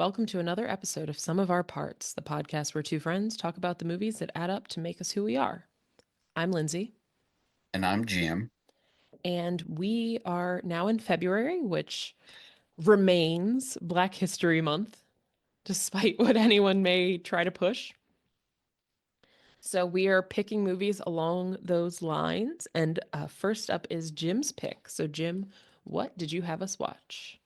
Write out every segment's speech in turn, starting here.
welcome to another episode of Some of Our Parts, the podcast where two friends talk about the movies that add up to make us who we are. I'm Lindsay, And I'm Jim. and we are now in February, which remains Black History Month, despite what anyone may try to push. So we are picking movies along those lines, and first up is Jim's pick. So, Jim, what did you have us watch?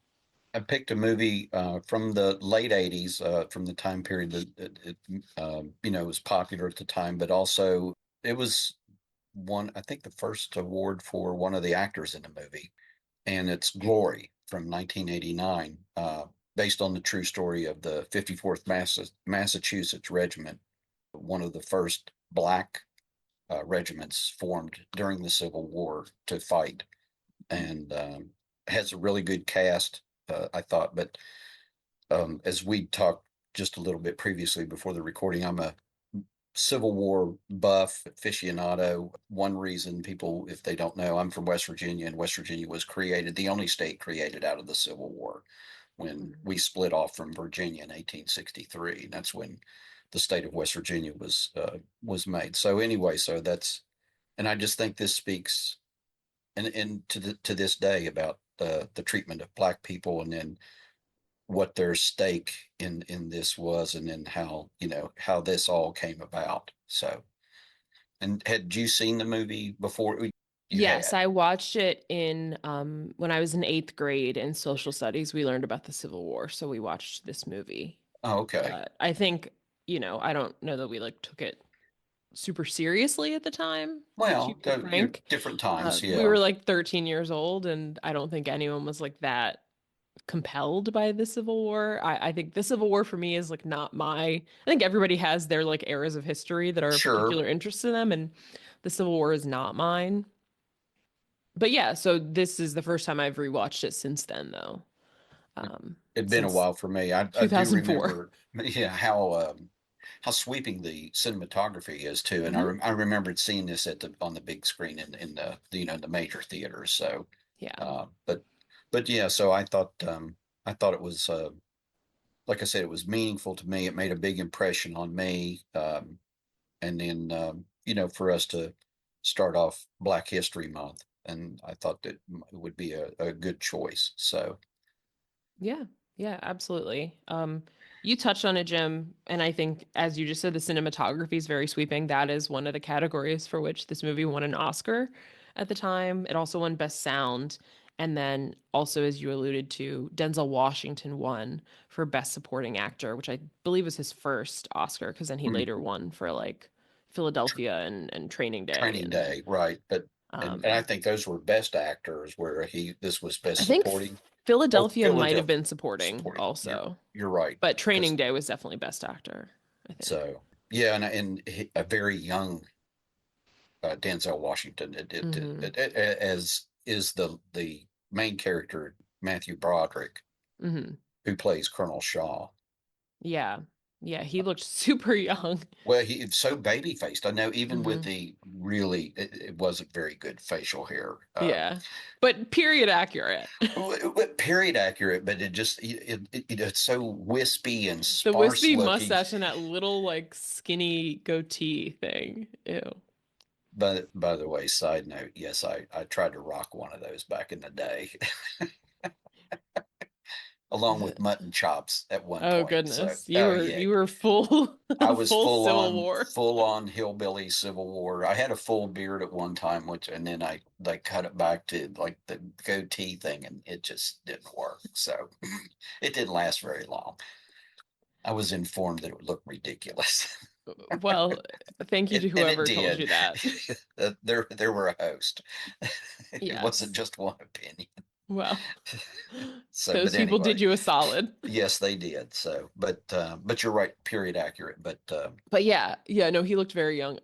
I picked a movie from the late 80s, from the time period that was popular at the time, but also it was I think the first award for one of the actors in the movie. And it's Glory from 1989, based on the true story of the 54th Massachusetts Regiment, one of the first black regiments formed during the Civil War to fight. And has a really good cast, I thought. But as we talked just a little bit previously before the recording, I'm a Civil War buff aficionado. One reason people, if they don't know, I'm from West Virginia, and West Virginia was created, the only state created out of the Civil War when we split off from Virginia in 1863. That's when the state of West Virginia was made. So anyway, so that's, and I just think this speaks and to this day about the treatment of black people, and then what their stake in this was, and then how this all came about. So, and had you seen the movie before? You Yes, had. I watched it in when I was in eighth grade in social studies. We learned about the Civil War, so we watched this movie. Oh, okay. But I think, I don't know that we like took it super seriously at the time, to Well, be frank. different times. We Yeah. were like 13 years old, and I don't think anyone was like that compelled by the Civil War. I think the Civil War for me is like not my, I think everybody has their like eras of history that are of Sure. particular interest to them, and the Civil War is not mine. But yeah, so this is the first time I've rewatched it since then, though. It'd been a Since while for me. I do 2004. remember, yeah, how sweeping the cinematography is too. And Hmm. I remembered seeing this on the big screen in the major theaters. So, Yeah. uh, but but yeah, so I thought it was, like I said, it was meaningful to me. It made a big impression on me. And then for us to start off Black History Month, and I thought that it would be a good choice. So Yeah. Yeah, absolutely. You touched on it, Jim, and I think as you just said, the cinematography is very sweeping. That is one of the categories for which this movie won an Oscar at the time. It also won Best Sound. And then also, as you alluded to, Denzel Washington won for Best Supporting Actor, which I believe was his first Oscar, because then he later won for like Philadelphia and Training Day. Training And Day, right? But and I um, think those were best actors, where this was I best think supporting. Oh, Philadelphia might have Philadelphia been supporting supporting. also. You're right, But Training because Day was definitely Best Actor, I think. so yeah, a very young Denzel Washington, Hmm. as is the main character, Matthew Broderick, Hmm. who plays Colonel Shaw. Yeah. Yeah, he looked super young. Well, it's so baby faced. I know, even with Hmm. the really, it wasn't very good facial hair. Yeah. But period accurate. Period accurate, but it's so wispy and The sparse wispy looking. mustache and that little like skinny goatee thing. Ew. But by the way, side note, yes, I tried to rock one of those back in the day, along with mutton chops at one Oh point. So, goodness. You oh were yeah, you were full I was full Civil War. full on hillbilly Civil War. I had a full beard at one time, and then I like cut it back to like the goatee thing, and it just didn't work. So it didn't last very long. I was informed that it would look ridiculous. Well, thank you to It whoever told did. you that. There were a host. It wasn't Yes. just one opinion. Well, So, those but people anyway, did you a solid. yes, they did. So, but you're right, period accurate. But But yeah, yeah, no, he looked very young.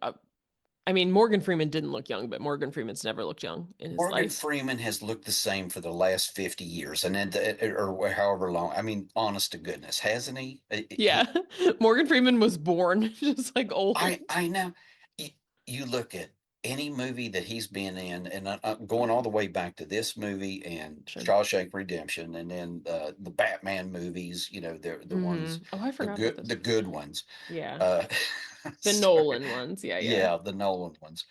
I mean, Morgan Freeman didn't look young, but Morgan Freeman's never looked young in his Morgan life. Freeman has looked the same for the last 50 years, and then or however long. I mean, honest to goodness, hasn't he? Yeah. Morgan Freeman was born just like old. I know. You look at. any movie that he's been in, and I'm going all the way back to this movie and Sure. Shawshank Redemption, and then the Batman movies. You know, they're the ones, Oh, I forgot about those the movies. good ones. Yeah. Uh, The sorry, Nolan ones. Yeah, yeah. yeah, the Nolan ones.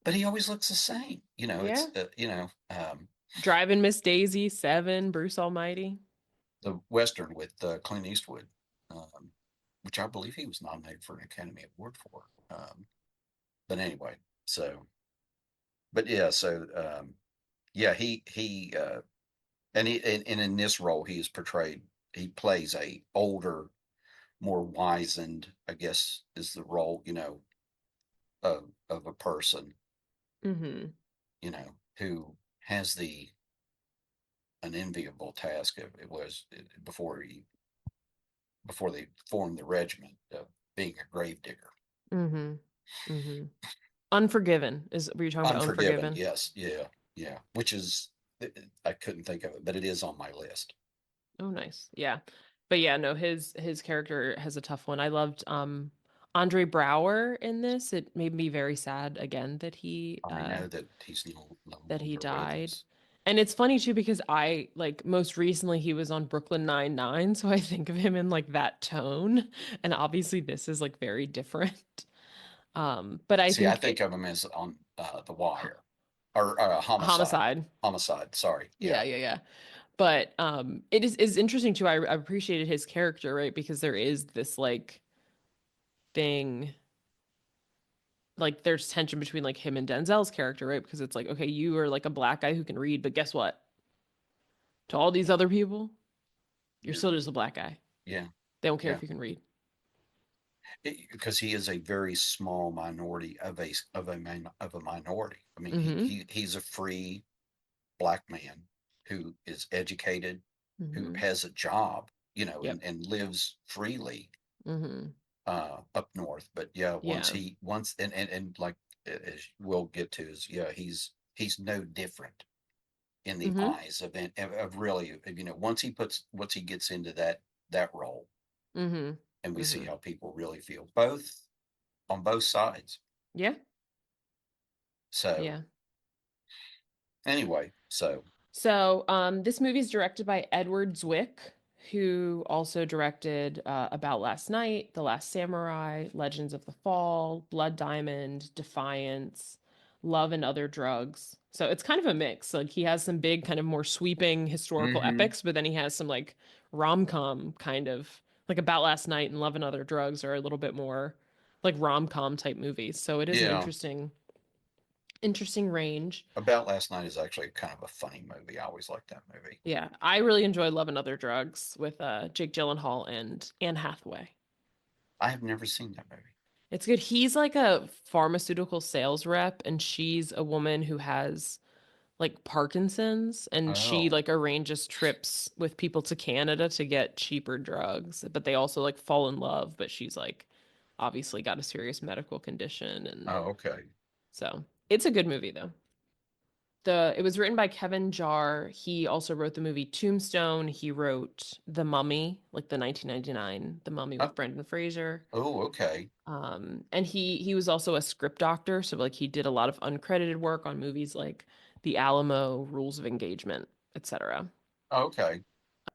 But he always looks the same. You know, Yeah. it's Driving Miss Daisy, Seven, Bruce Almighty. the Western with Clint Eastwood, um, which I believe he was nominated for an Academy Award for. But anyway, so but yeah, so yeah, and and in this role he is portrayed. He plays a older, more wizened, I guess, is the role, you know, of a person, Mm-hmm. you know, who has the unenviable task of it was before they formed the regiment of being a gravedigger. Mm-hmm. Mm-hmm. Unforgiven were you talking about Unforgiven, Unforgiven? yes, yeah, yeah. Which is I couldn't think of it, but it is on my list. Oh, nice. Yeah. But yeah, no, his character has a tough one. I loved Andre Brower in this. It made me very sad again I know that he's no that he longer with died. us. And it's funny too because I like most recently he was on Brooklyn Nine-Nine, so I think of him in like that tone. And obviously this is like very different. But I See, I think think of him as on The Wire or Homicide. Homicide. Homicide. Sorry. Yeah, Yeah. yeah, yeah. But it is interesting too. I appreciated his character, right? Because there is this like thing, like there's tension between like him and Denzel's character, right? Because it's like, okay, you are like a black guy who can read, but guess what? To all these other people, you're You're, still just a black guy. yeah. They don't care Yeah. if you can read. Because he is a very small minority of a minority. I mean, Mm-hmm. he's a free black man who is educated, who Mm-hmm. has a job, you know, Yep. and lives freely Mm-hmm. up north. But yeah, Yeah. once and like as we'll get to is yeah, he's no different in the Mm-hmm. eyes of really, you know, once he gets into that role, Mm-hmm. and we see Mm-hmm. how people really feel both on both sides. Yeah. So Yeah. anyway, so So, this movie is directed by Edward Zwick, who also directed About Last Night, The Last Samurai, Legends of the Fall, Blood Diamond, Defiance, Love and Other Drugs. So it's kind of a mix. Like he has some big, kind of more sweeping historical hmm epics, but then he has some like rom-com kind of like About Last Night and Love and Other Drugs are a little bit more like rom-com type movies. So it is an yeah, interesting range. About Last Night is actually kind of a funny movie. I always liked that movie. Yeah, I really enjoy Love and Other Drugs with Jake Gyllenhaal and Anne Hathaway. I have never seen that movie. It's good. He's like a pharmaceutical sales rep, and she's a woman who has like Parkinson's, and she Oh, like arranges trips with people to Canada to get cheaper drugs. But they also like fall in love, but she's like obviously got a serious medical condition, and oh, okay. so it's a good movie though. It was written by Kevin Jarre. He also wrote the movie Tombstone. He wrote The Mummy, like the 1999 The Mummy Oh, with Brendan Fraser. oh, okay. And he was also a script doctor, so like he did a lot of uncredited work on movies like The Alamo, Rules of Engagement, etc. Oh, okay.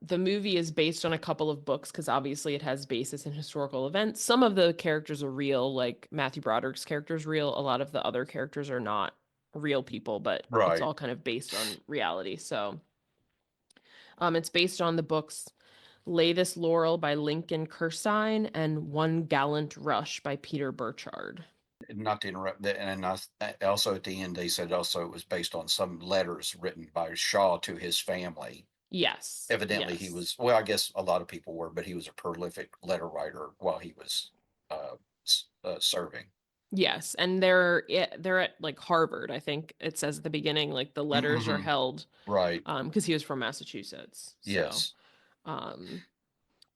The movie is based on a couple of books because obviously it has basis in historical events. Some of the characters are real, like Matthew Broderick's character is real. A lot of the other characters are not real people, but it's Right. all kind of based on reality. So, it's based on the books Lay This Laurel by Lincoln Cursine and One Gallant Rush by Peter Burchard. Not to interrupt that, and also at the end they said also it was based on some letters written by Shaw to his family. Yes, Evidently, he yes, was well. I guess a lot of people were, but he was a prolific letter writer while he was uh, serving. yes. And they're at like Harvard, I think it says at the beginning, like the letters are Hmm. held Right. because he was from Massachusetts. So, Yes. um,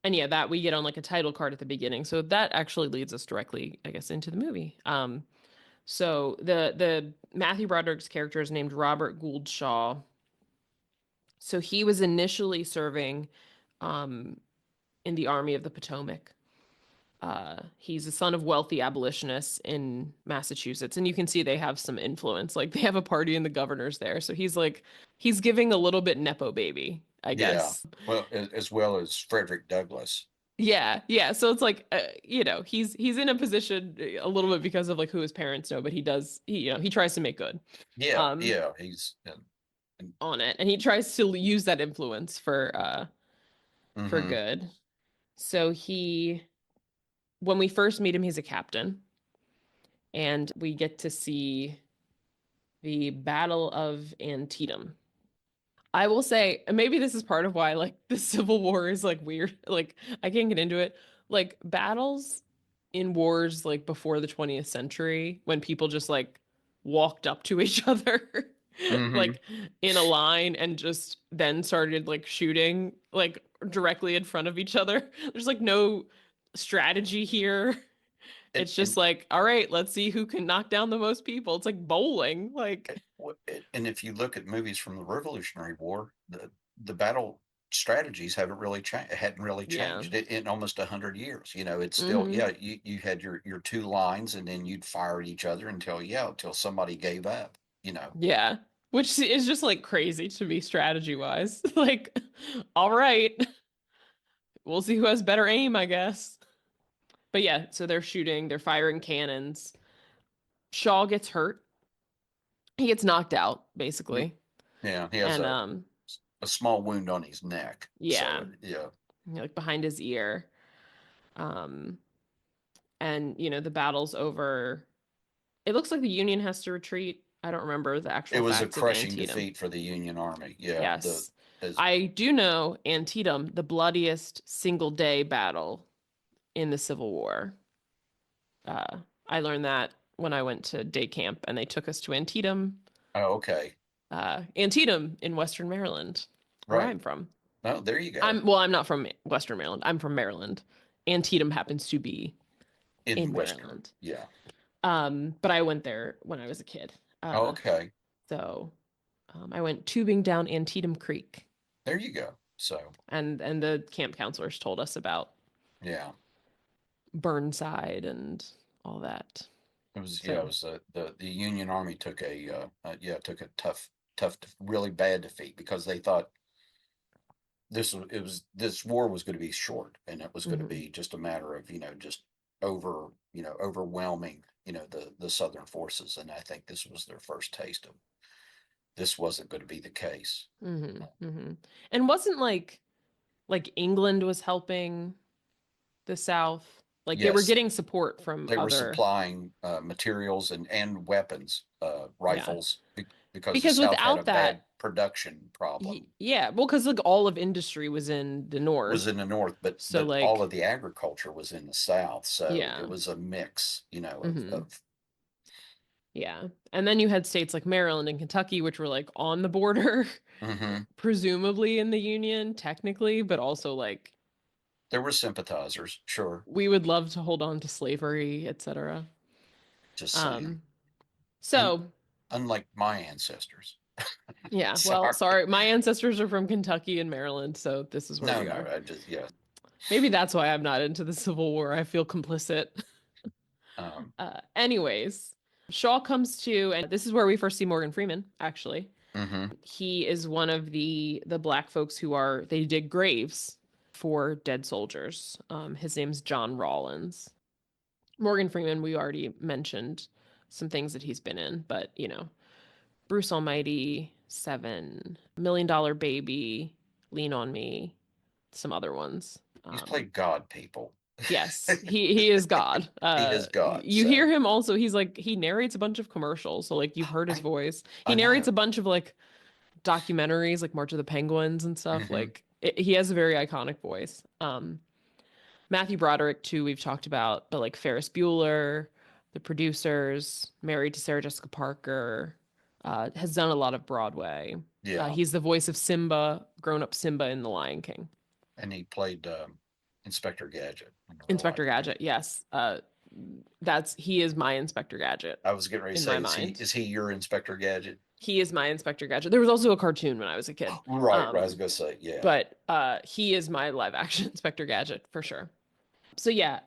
and yeah, that we get on like a title card at the beginning. So that actually leads us directly, I guess, into the movie. So the Matthew Broderick's character is named Robert Gould Shaw. So he was initially serving um, in the Army of the Potomac. He's a son of wealthy abolitionists in Massachusetts, and you can see they have some influence. Like they have a party and the governor's there, so he's like he's giving a little bit nepo baby, I Yeah. guess. Well, as well as Frederick Douglass. Yeah, yeah. So it's like he's in a position a little bit because of like who his parents know, but he tries to make good Yeah, um yeah. He's and, on it, and he tries to use that influence for hmm good. So he when we first meet him, he's a captain, and we get to see the Battle of Antietam. I will say, and maybe this is part of why like the Civil War is like weird. Like I can't get into it. Like battles in wars like before the 20th century when people just like walked up to each other hmm like in a line and just then started like shooting like directly in front of each other. There's like no strategy here. and, It's just and like, all right, let's see who can knock down the most people. It's like bowling. Like, and if you look at movies from the Revolutionary War, the battle strategies hadn't really yeah. changed in almost 100 years. It's still, Hmm. yeah, you had your two lines, and then you'd fire at each other until somebody gave up. You know, Yeah. Which is just like crazy to me strategy wise. Like, all right, we'll see who has better aim, I guess. But yeah, so they're shooting, they're firing cannons. Shaw gets hurt. He gets knocked out, basically. yeah, he has And a small wound on his neck. yeah, So yeah, like behind his ear. Um, and the battle's over. It looks like the Union has to retreat. I don't remember the it actual was a facts of crushing Antietam. defeat for the Union Army. Yeah, the Yes. as I do know Antietam, the bloodiest single day battle in the Civil War. I learned that when I went to day camp and they took us to Antietam, oh, okay, Antietam in Western Maryland, where right. I'm from. Oh, there you go. I'm not from Western Maryland. I'm from Maryland. Antietam happens to be In in Western, Maryland. yeah. But I went there when I was a kid. Oh, Uh, okay, so I went tubing down Antietam Creek, there you go. So and the camp counselors told us about yeah, Burnside and all that. it So, was the Union Army took took a tough, really bad defeat because they thought this war was going to be short, and it was going to mhm, be just a matter of just overwhelming the Southern forces, and I think this was their first taste of this wasn't going to be the case. and wasn't like England was helping the South. Like they were Yes, getting support from they were other, supplying materials and weapons, yeah. rifles, because the Because South had a without bad that, production problem. yeah, well, because like all of industry was in the Was in North, the North, but so all of like, the agriculture was in the South, so it yeah, was a mix, hmm of yeah. And then you had states like Maryland and Kentucky, which were like on the border, hmm presumably in the Union, technically, but also like there were sympathizers, sure. we would love to hold on to slavery, etc. Just saying. Um, Un- so Unlike my ancestors. yeah, well, Sorry. sorry, my ancestors are from Kentucky and Maryland, so this is where No, we no, are. I just yeah. Maybe that's why I'm not into the Civil War. I feel complicit. Um, Anyways, Shaw comes to, and this is where we first see Morgan Freeman, actually. hmm He is one of the black folks who are they dig graves for dead soldiers. His name's John Rawlins. Morgan Freeman, we already mentioned some things that he's been in, but Bruce Almighty, Seven, $1 Million Baby, Lean on Me, some other ones. He's played God, people. Yes, he is God. He is God. You hear So him also. He's like he narrates a bunch of commercials, so like you've heard his I voice. He I narrates know. a bunch of like documentaries, like March of the Penguins and stuff. hmm Like he has a very iconic voice. Matthew Broderick too. We've talked about, but like Ferris Bueller, the producers, Married to Sarah Jessica Parker, has done a lot of Broadway. Yeah, He's the voice of Simba, grown up Simba in The Lion King. and he played Inspector Gadget in The Inspector Lion King. Gadget, yes. That's he is my Inspector Gadget I was getting ready to in say, my mind. is he your Inspector Gadget? He is my Inspector Gadget. There was also a cartoon when I was a kid. Right. I was gonna say, yeah. But he is my live action Inspector Gadget for sure. So yeah,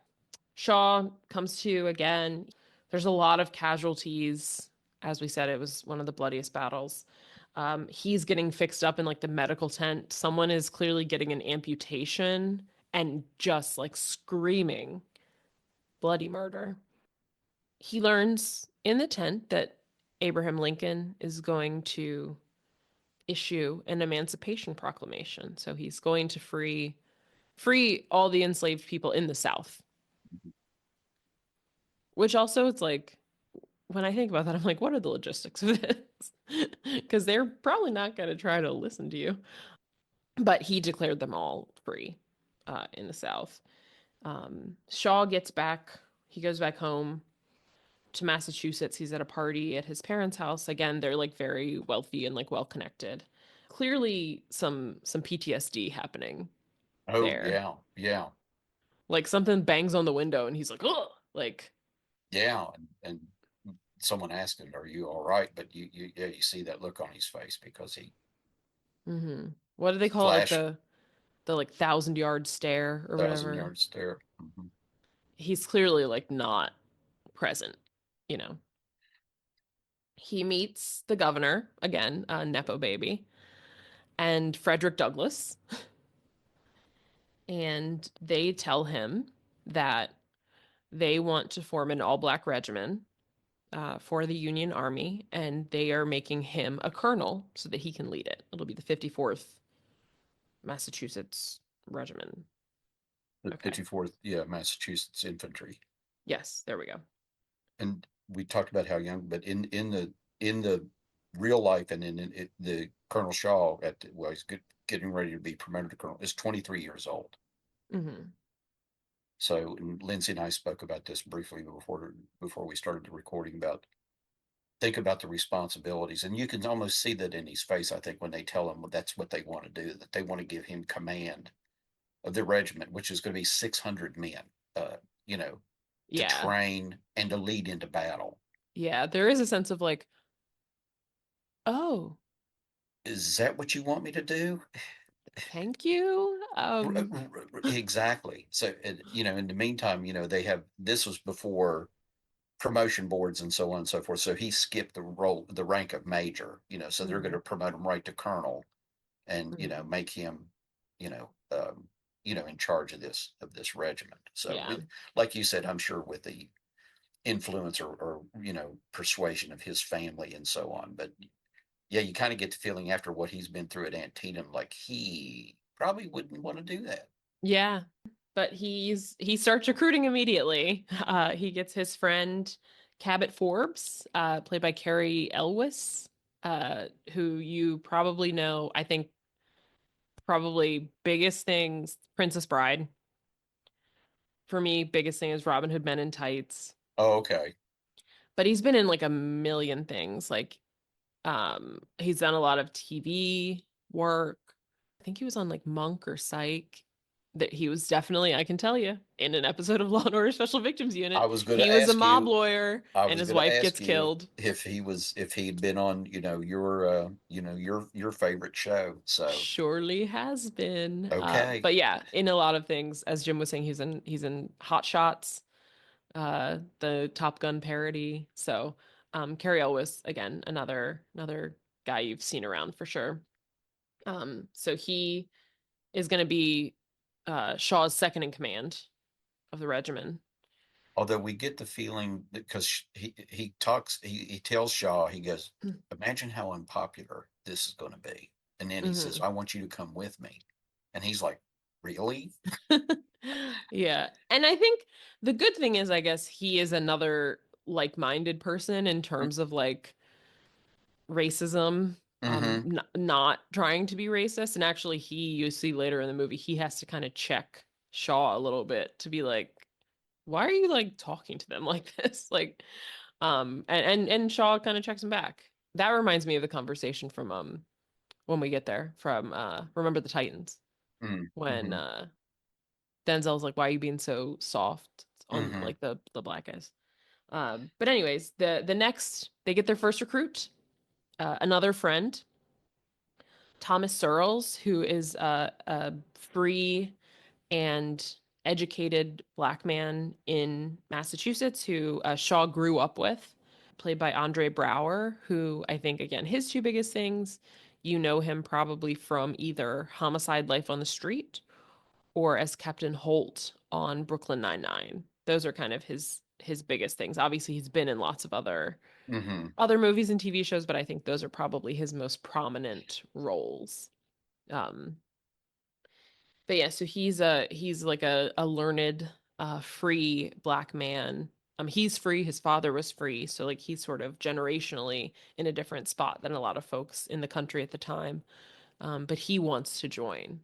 Shaw comes to again. There's a lot of casualties. As we said, it was one of the bloodiest battles. He's getting fixed up in like the medical tent. Someone is clearly getting an amputation and just like screaming bloody murder. He learns in the tent that Abraham Lincoln is going to issue an Emancipation Proclamation. So he's going to free all the enslaved people in the South. Which also it's like when I think about that, I'm like, what are the logistics of this? Because they're probably not going to try to listen to you. But he declared them all free in the South. Shaw gets back. He goes back home to Massachusetts. He's at a party at his parents' house. Again, they're like very wealthy and like well connected. Clearly, some PTSD happening Oh there. yeah, yeah, Like something bangs on the window, and he's like, "Oh!" Like, yeah. And someone asked him, "Are you all right?" But yeah, you see that look on his face because he what do they call it? Like flashed the like 1,000 yard stare or 1,000 whatever. yards there. Hmm. He's clearly like not present, you know. He meets the governor again, Nepo baby, and Frederick Douglass, and they tell him that they want to form an all black regiment for the Union Army, and they are making him a colonel so that he can lead it. It'll be the 54th Massachusetts Regiment. The Okay. 54th, yeah, Massachusetts Infantry. Yes, there we go. And we talked about how young, but in the real life and in it, the Colonel Shaw well, he's getting ready to be promoted to colonel is 23 years old. Hmm. So and Lindsay and I spoke about this briefly before we started the recording about think about the responsibilities, and you can almost see that in his face. I think when they tell him that's what they want to do, that they want to give him command of the regiment, which is going to be 600 men. Uh, you know, to Yeah. train and to lead into battle. Yeah, there is a sense of like, oh, Is that what you want me to do? thank you. Exactly. So, in the meantime, they have this was before promotion boards and so on and so forth. So he skipped the rank of major, so they're going Mhm. to promote him right to colonel and, Mhm. make him, you know, um, in charge of this regiment. So Yeah. like you said, I'm sure with the influence or persuasion of his family and so on. But yeah, you kind of get the feeling after what he's been through at Antietam, like he probably wouldn't want to do that. Yeah. But he starts recruiting immediately. He gets his friend Cabot Forbes, played by Carrie Elwes, who you probably know. I think probably biggest things, Princess Bride. For me, biggest thing is Robin Hood Men in Tights. Oh, okay. But he's been in like a million things. Like he's done a lot of TV work. I think he was on like Monk or Psych. That he was definitely, I can tell you, in an episode of Law and Order Special Victims I Unit. was going He to was a ask mob you. lawyer I and was his going to wife ask gets you killed. if he'd been on your favorite show. So Surely has been. okay. But yeah, in a lot of things, as Jim was saying, he's in Hot Shots, the Top Gun parody. So Carrie Elwes, again, another guy you've seen around for sure. So he is going to be Shaw's second in command of the regiment. Although we get the feeling that because he tells Shaw, he goes, "Imagine how unpopular this is going to be," and then he says, Hmm. "I want you to come with me," and he's like, "Really?" Yeah. And I think the good thing is, I guess, he is another like-minded person in terms of like racism, Mm-hmm. not trying to be racist. And actually, you see later in the movie, he has to kind of check Shaw a little bit to be like, why are you like talking to them like this? Like, and Shaw kind of checks him back. That reminds me of the conversation from when we get there from Remember the Titans when Mm-hmm. Denzel's like, why are you being so soft on Mm-hmm. like the black guys? But anyways, the next they get their first recruit, another friend, Thomas Searles, who is a free and educated black man in Massachusetts who Shaw grew up with, played by Andre Brower, who I think, again, his two biggest things, you know him probably from either Homicide: Life on the Street or as Captain Holt on Brooklyn Nine-Nine. Those are kind of his biggest things. Obviously, he's been in lots of Hmm. other movies and TV shows, but I think those are probably his most prominent roles. Um, but yeah, so he's like a learned, free black man. He's free. His father was free, so like he's sort of generationally in a different spot than a lot of folks in the country at the time. But he wants to join,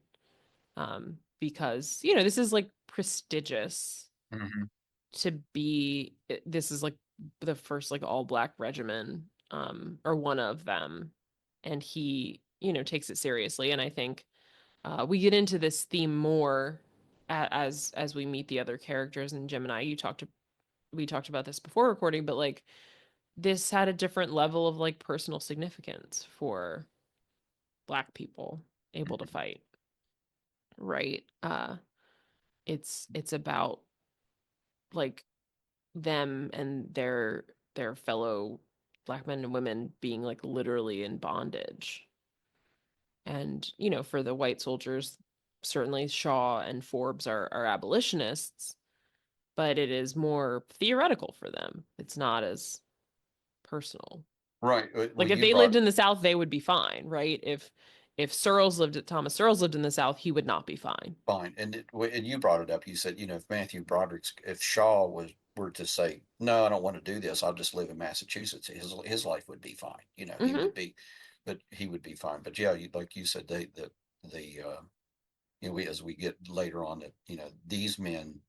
because this is like prestigious Hmm. to be. This is like the first like all black regiment, or one of them, and he takes it seriously. And I think we get into this theme more as we meet the other characters. And Gemini, we talked about this before recording, but like this had a different level of like personal significance for black people able to fight, right? It's about like them and their fellow black men and women being like literally in bondage. And for the white soldiers, certainly Shaw and Forbes are abolitionists, but it is more theoretical for them. It's not as personal. Right. Well, Like if you they lived brought in the South, they would be fine, right? If Thomas Searles lived in the South, he would not be fine. fine, and you brought it up. You said, if Matthew Broderick's, if Shaw were to say, no, I don't want to do this, I'll just live in Massachusetts, his life would be fine. He Hmm. would be, but he would be fine. But yeah, like you said, the as we get later on, that these men,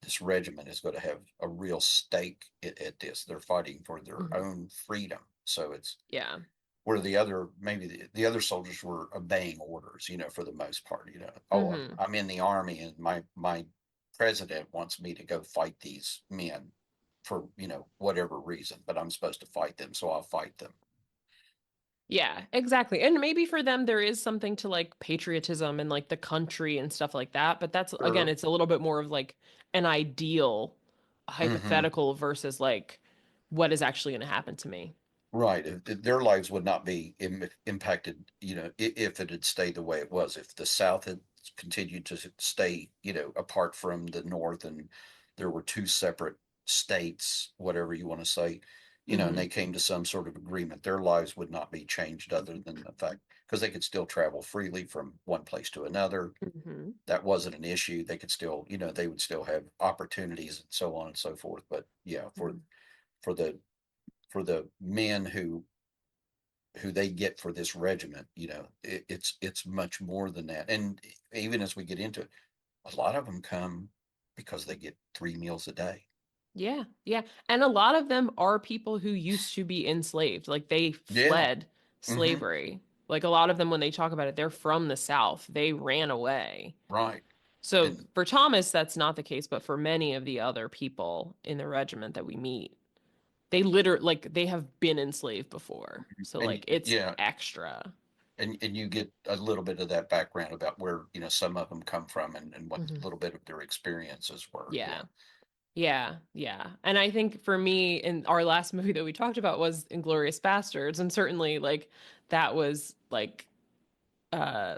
this regiment is going to have a real stake at this. They're fighting for their Hmm. own freedom. So it's Yeah. where the other, maybe the other soldiers were obeying orders, for the most part. Oh, Hmm. I'm in the army and my president wants me to go fight these men for whatever reason, but I'm supposed to fight them, so I'll fight them. Yeah, exactly. And maybe for them there is something to like patriotism and like the country and stuff like that, but that's again, Sure. it's a little bit more of like an ideal, Hmm. hypothetical versus like what is actually going to happen to me. Right. Their lives would not be impacted, if it had stayed the way it was. If the South had continued to stay, apart from the North, and there were two separate states, whatever you want to say, and Hmm. they came to some sort of agreement, their lives would not be changed, other than the fact because they could still travel freely from one place to another. Hmm. That wasn't an issue. They could still, they would still have opportunities and so on and so forth. But yeah, for the for the men who they get for this regiment, it's much more than that. And even as we get into it, a lot of them come because they get 3 meals a day. Yeah, yeah. And a lot of them are people who used to be enslaved. Like they Yeah. fled Hmm. slavery. Like a lot of them, when they talk about it, they're from the South. They ran away. Right. So And for Thomas, that's not the case, but for many of the other people in the regiment that we meet, they literally like they have been enslaved before. So like it's yeah, extra. and you get a little bit of that background about where some of them come from, and what Hmm. a little bit of their experiences were. Yeah. Yeah. Yeah, yeah. And I think for me, in our last movie that we talked about was Inglorious Bastards, and certainly like that was like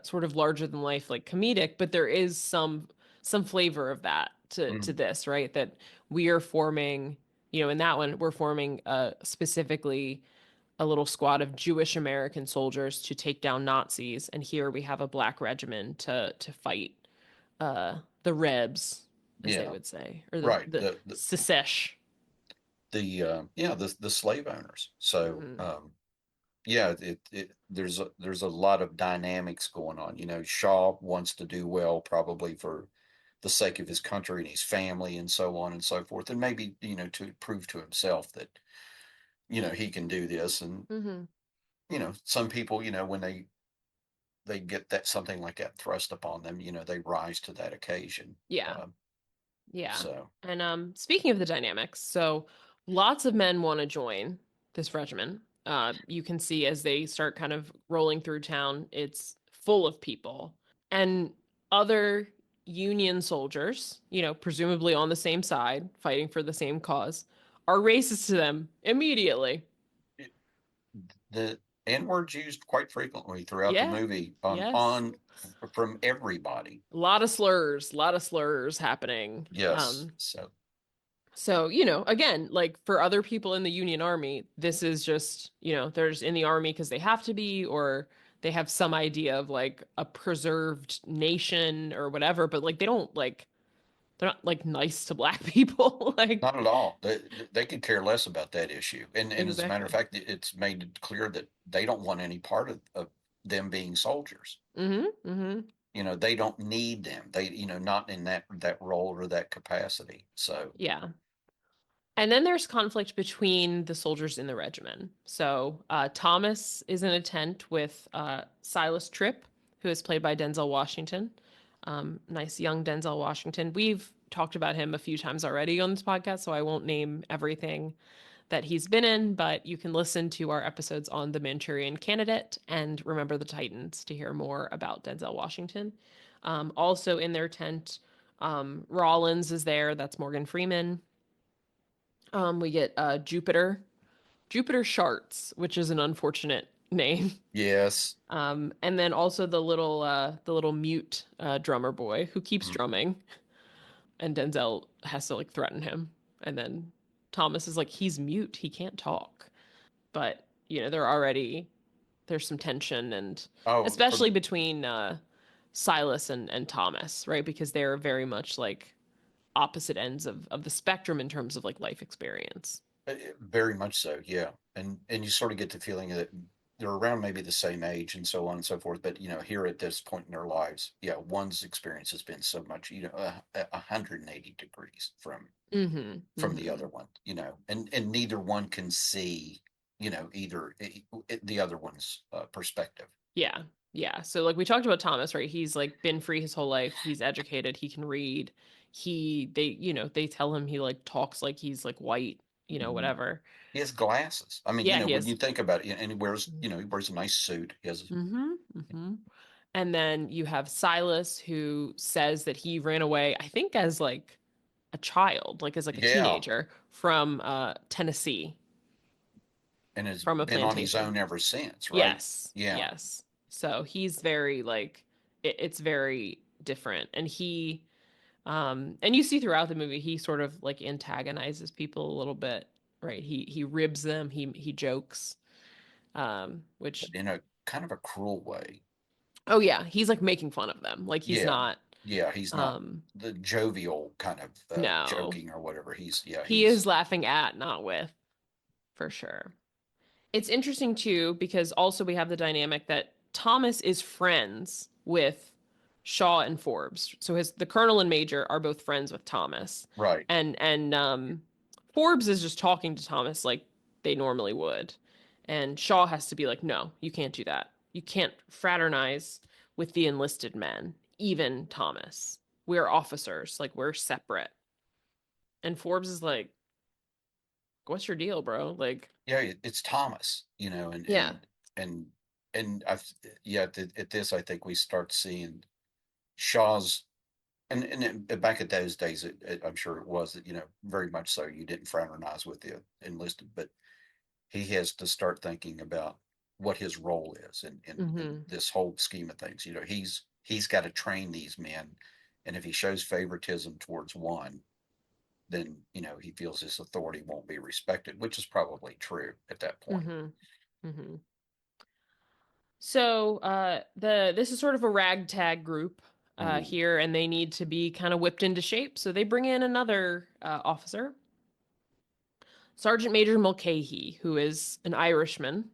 sort of larger than life, like comedic, but there is some flavor of that to Mm. this, right? That we are forming, in that one, we're forming specifically a little squad of Jewish American soldiers to take down Nazis, and here we have a black regiment to fight the Rebs, as they Yeah. would say, or the Right. the secesh. Yeah, the slave owners. So Hmm. yeah, there's a lot of dynamics going on. Shaw wants to do well, probably for the sake of his country and his family and so on and so forth, and maybe to prove to himself that he can do this. And Hmm. some people, when they get that, something like that thrust upon them, they rise to that occasion. Yeah, yeah. So And speaking of the dynamics, so lots of men want to join this regiment. You can see as they start kind of rolling through town, it's full of people. And other Union soldiers, presumably on the same side, fighting for the same cause, are racist to them immediately. It- the N word's used quite frequently throughout the Yeah. movie Yes. from everybody. A lot of slurs happening. Yes. So So, again, like for other people in the Union Army, this is just, they're just in the army because they have to be, or they have some idea of like a preserved nation or whatever, but like they're not like nice to black people. Like, not at all. They could care less about that issue. And as a matter of exactly. fact, it's made it clear that they don't want any part of them being soldiers. Mm-hmm. They don't need them. Not in that role or that capacity. So Yeah. And then there's conflict between the soldiers in the regiment. So Thomas is in a tent with Silas Tripp, who is played by Denzel Washington. Nice young Denzel Washington. We've talked about him a few times already on this podcast, so I won't name everything that he's been in, but you can listen to our episodes on The Manchurian Candidate and Remember the Titans to hear more about Denzel Washington. Also in their tent, Rollins is there. That's Morgan Freeman. We get Jupiter Sharts, which is an unfortunate name. yes. And then also the little mute drummer boy who keeps Mm. drumming, and Denzel has to like threaten him, and then Thomas is like he's mute, he can't talk. But there's some tension, and Oh, especially from between Silas and Thomas, right? Because they're very much like opposite ends of the spectrum in terms of like life experience. very much so. Yeah, and you sort of get the feeling that they're around maybe the same age and so on and so forth. But here at this point in their lives, yeah, one's experience has been so much, 180 degrees Mm-hmm. from the Mm-hmm. other one. And neither one can see, either the other one's perspective. Yeah. Yeah. So like we talked about Thomas, right? He's like been free his whole life. He's educated, he can read. They tell him he like talks like he's like white, Mhm. whatever. He has glasses. I mean, Yeah, he when has. you think about it, and he wears a nice suit. He has, Mm-hmm. Mm-hmm. And then you have Silas who says that he ran away, I think as like a child, like as like a yeah, teenager from Tennessee, and has from a been on his plantation. own ever since, right? Yes. Yeah, Yes. So he's very like it's very different. And you see throughout the movie he sort of like antagonizes people a little bit, right? He ribs them, he jokes. but Which in a kind of a cruel way. oh yeah, he's like making fun of them. Like he's Yeah, not yeah. He's not um the jovial kind of no. joking or whatever. Yeah, He is he's laughing at, not with, for sure. It's interesting too because also we have the dynamic that Thomas is friends with Shaw and Forbes. So the colonel and major are both friends with Thomas. right. And Forbes is just talking to Thomas like they normally would. And Shaw has to be like, "No, you can't do that. You can't fraternize with the enlisted men, even Thomas. We're officers, like we're separate." And Forbes is like, "What's your deal, bro?" Like, Yeah, it's Thomas, and yeah. and and I, yeah, at this, I think we start seeing Shaw's, back at those days, I'm sure it was that, very much so. You didn't fraternize with the enlisted, but he has to start thinking about what his role is in Hmm. this whole scheme of things. He's got to train these men, and if he shows favoritism towards one, then he feels his authority won't be respected, which is probably true at that point. Hmm. Hmm. So this is sort of a ragtag group Mm, here, and they need to be kind of whipped into shape. So they bring in another officer, Sergeant Major Mulcahy, who is an Irishman.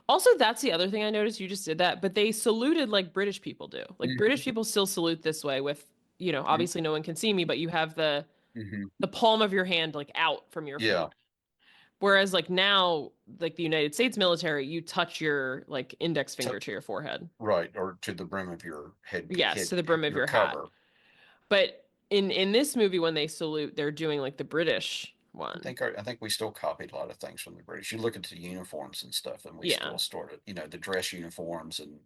Also, that's the other thing I noticed. You just did that, but they saluted like British people do. Like British mhm, people still salute this way with, mm, obviously no one can see me, but you have mhm. the palm of your hand like out from your Yeah, foot. Whereas like now, like the United States military, you touch your like index to, finger to your forehead. right, or to the brim of your Yes, to the brim of your your hat. cover. But in this movie, when they salute, they're doing like the British. one. I think we still copied a lot of things from the British. You look at the uniforms and stuff, and we still Yeah. started, the dress uniforms and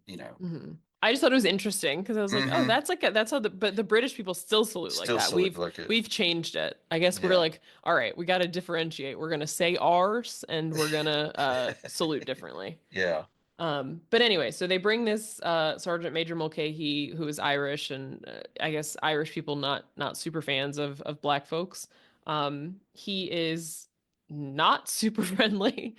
I just thought it was interesting because I was like, oh, hmm that's how but the British people still salute like still that. salute look at We've changed it. I guess we're yeah, like, all right, we got to differentiate. We're gonna say ours and we're gonna salute differently. yeah, But anyway, so they bring this Sergeant Major Mulcahy, who is Irish, and I guess Irish people not super fans of black folks. He is not super friendly.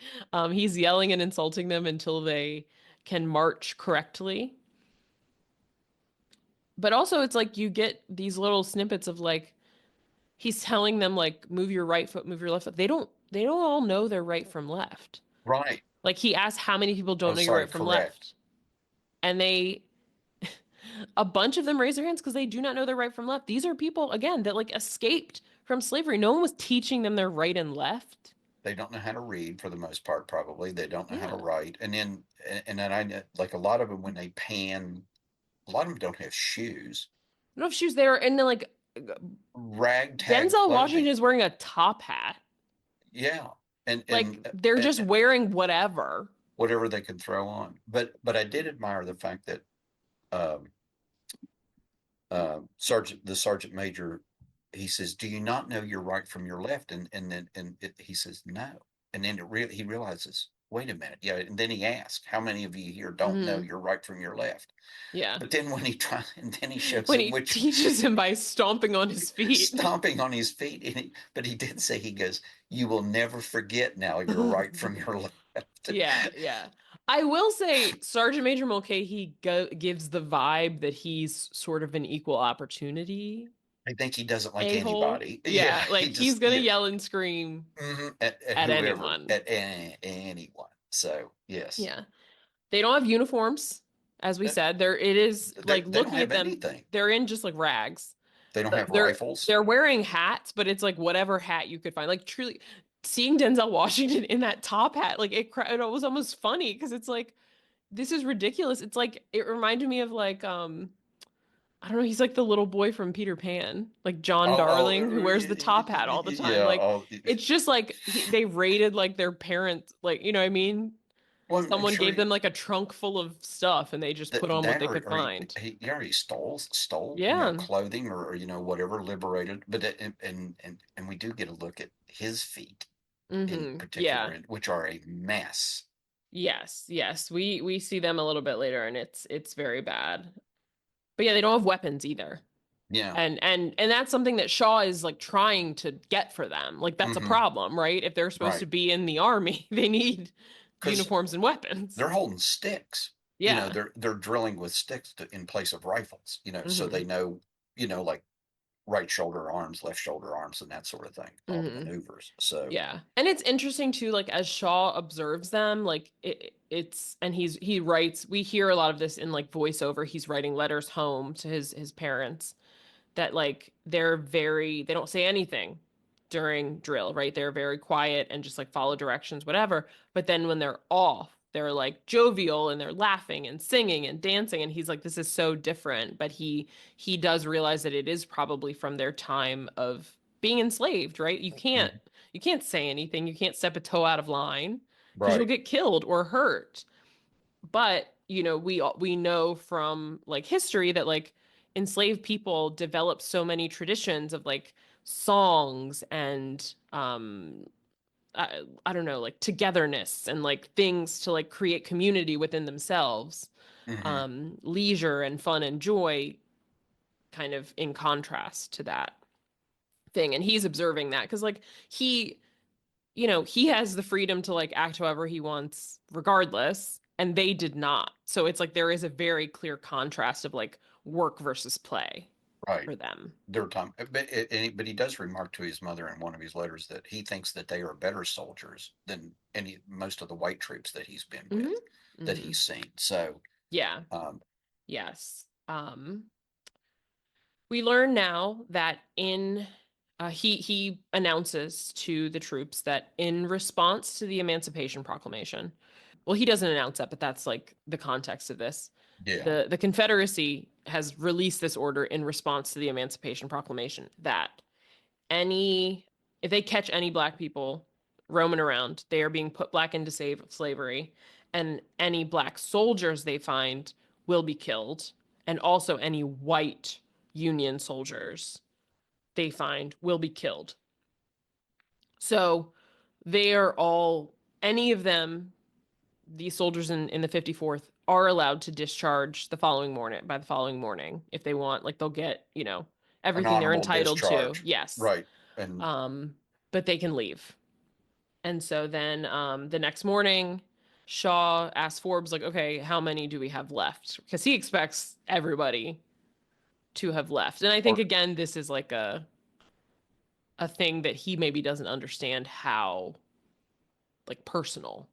He's yelling and insulting them until they can march correctly. But also, it's like you get these little snippets of like he's telling them like move your right foot, move your left foot. They don't all know their right from left. right. Like he asks how many people Oh, don't know your sorry, right from correct. left, and a bunch of them raise their hands because they do not know their right from left. These are people, again, that like escaped from slavery. No one was teaching them their right and left. They don't know how to read for the most part, probably. They don't know how to Yeah. write, and then like a lot of them when they pan, a lot of them don't have shoes, I don't know if she was there. And then like ragtag Denzel Washington clothing. is wearing a top hat. Yeah, and Like and they're just and wearing whatever. whatever they could throw on. But I did admire the fact that um, the sergeant major, he says, "Do you not know your right from your left?" He says, "No," and then he realizes, wait a minute, yeah, and then he asks, "How many of you here don't know Hmm. your right from your left?" Yeah. But then when he tries, and then he shows When him he which teaches him by stomping on his feet. stomping on his feet, but he did say, he goes, "You will never forget now your right from your left." Yeah, yeah. I will say Sergeant Major Mulcahy gives the vibe that he's sort of an equal opportunity I think he doesn't like a-hole. anybody. Yeah, Yeah, like he he's just gonna yeah. yell and scream At at whoever, anyone. at anyone. So yes, Yeah. They don't have uniforms, as we that, said. There it is like they don't looking have at them, anything. they're in just like rags. They don't have They're rifles. they're wearing hats, but it's like whatever hat you could find. Like truly seeing Denzel Washington in that top hat, like it was almost funny because it's like this is ridiculous. It's like it reminded me of like I don't know, he's like the little boy from Peter Pan, like John Darling, who wears the top hat all the time. Yeah. Like it's just like they raided like their parents, like you know what I mean? Well, I'm Someone sure gave them like a trunk full of stuff and they just put on what that they could or find. he already stole Yeah. clothing or whatever liberated. But and we do get a look at his feet in particular, Yeah. which are a mess. Yes, yes. We see them a little bit later and it's very bad. But yeah, they don't have weapons either. Yeah. And that's something that Shaw is like trying to get for them. Like that's a hmm problem, right? If they're supposed to Right. be in the army, they need Because uniforms and weapons. they're holding sticks. Yeah. They're drilling with sticks in place of rifles. So they Hmm. know, like right shoulder arms, left shoulder arms, and that sort of thing. All the Hmm. maneuvers. So, Yeah. And it's interesting too, like as Shaw observes them, like it's and he writes, we hear a lot of this in like voiceover. He's writing letters home to his parents that like they don't say anything during drill, right? They're very quiet and just like follow directions, whatever. But then when they're off, they're like jovial and they're laughing and singing and dancing. And he's like, this is so different. But he does realize that it is probably from their time of being enslaved, right? mhm, You can't say anything. You can't step a toe out of line because you'll right. get killed or hurt. But we know from like history that like enslaved people developed so many traditions of like songs and I don't know, like togetherness and like things to like create community within themselves, hmm leisure and fun and joy, kind of in contrast to that thing. And he's observing that because like he he has the freedom to like act however he wants regardless, and they did not. So it's like there is a very clear contrast of like work versus play Right. for them. Their time, but he does remark to his mother in one of his letters that he thinks that they are better soldiers than most of the white troops that he's been Hmm. with, that Hmm. he's seen. So, Yeah. um, Yes. We learn now that in he announces to the troops that in response to the Emancipation Proclamation, well, he doesn't announce that, but that's like the context of this. yeah, The Confederacy has released this order in response to the Emancipation Proclamation that any if they catch any black people roaming around, they are being put back into slavery, and any black soldiers they find will be killed, and also any white Union soldiers they find will be killed. So they are all, any of them, these soldiers in the 54th, are allowed to discharge the following morning, by the following morning, if they want. Like they'll get, An everything they're honorable entitled to. discharge. Yes. Right. And But they can leave. And so then the next morning, Shaw asks Forbes, like, okay, how many do we have left? Because he expects everybody to have left. And I think, or again, this is like a thing that he maybe doesn't understand how like personal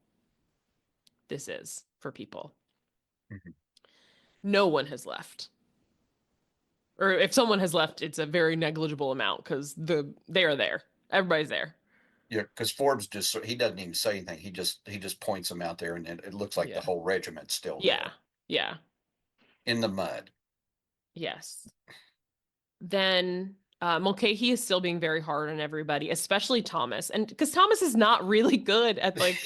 this is for people. Mhm. No one has left. Or if someone has left, it's a very negligible amount because they are there. Everybody's there. Yeah, because Forbes just he doesn't even say anything. He just points them out there, and it looks like the Yeah. whole regiment's still Yeah. there Yeah. in the mud. Yes. Then Mulcahy is still being very hard on everybody, especially Thomas. And because Thomas is not really good at like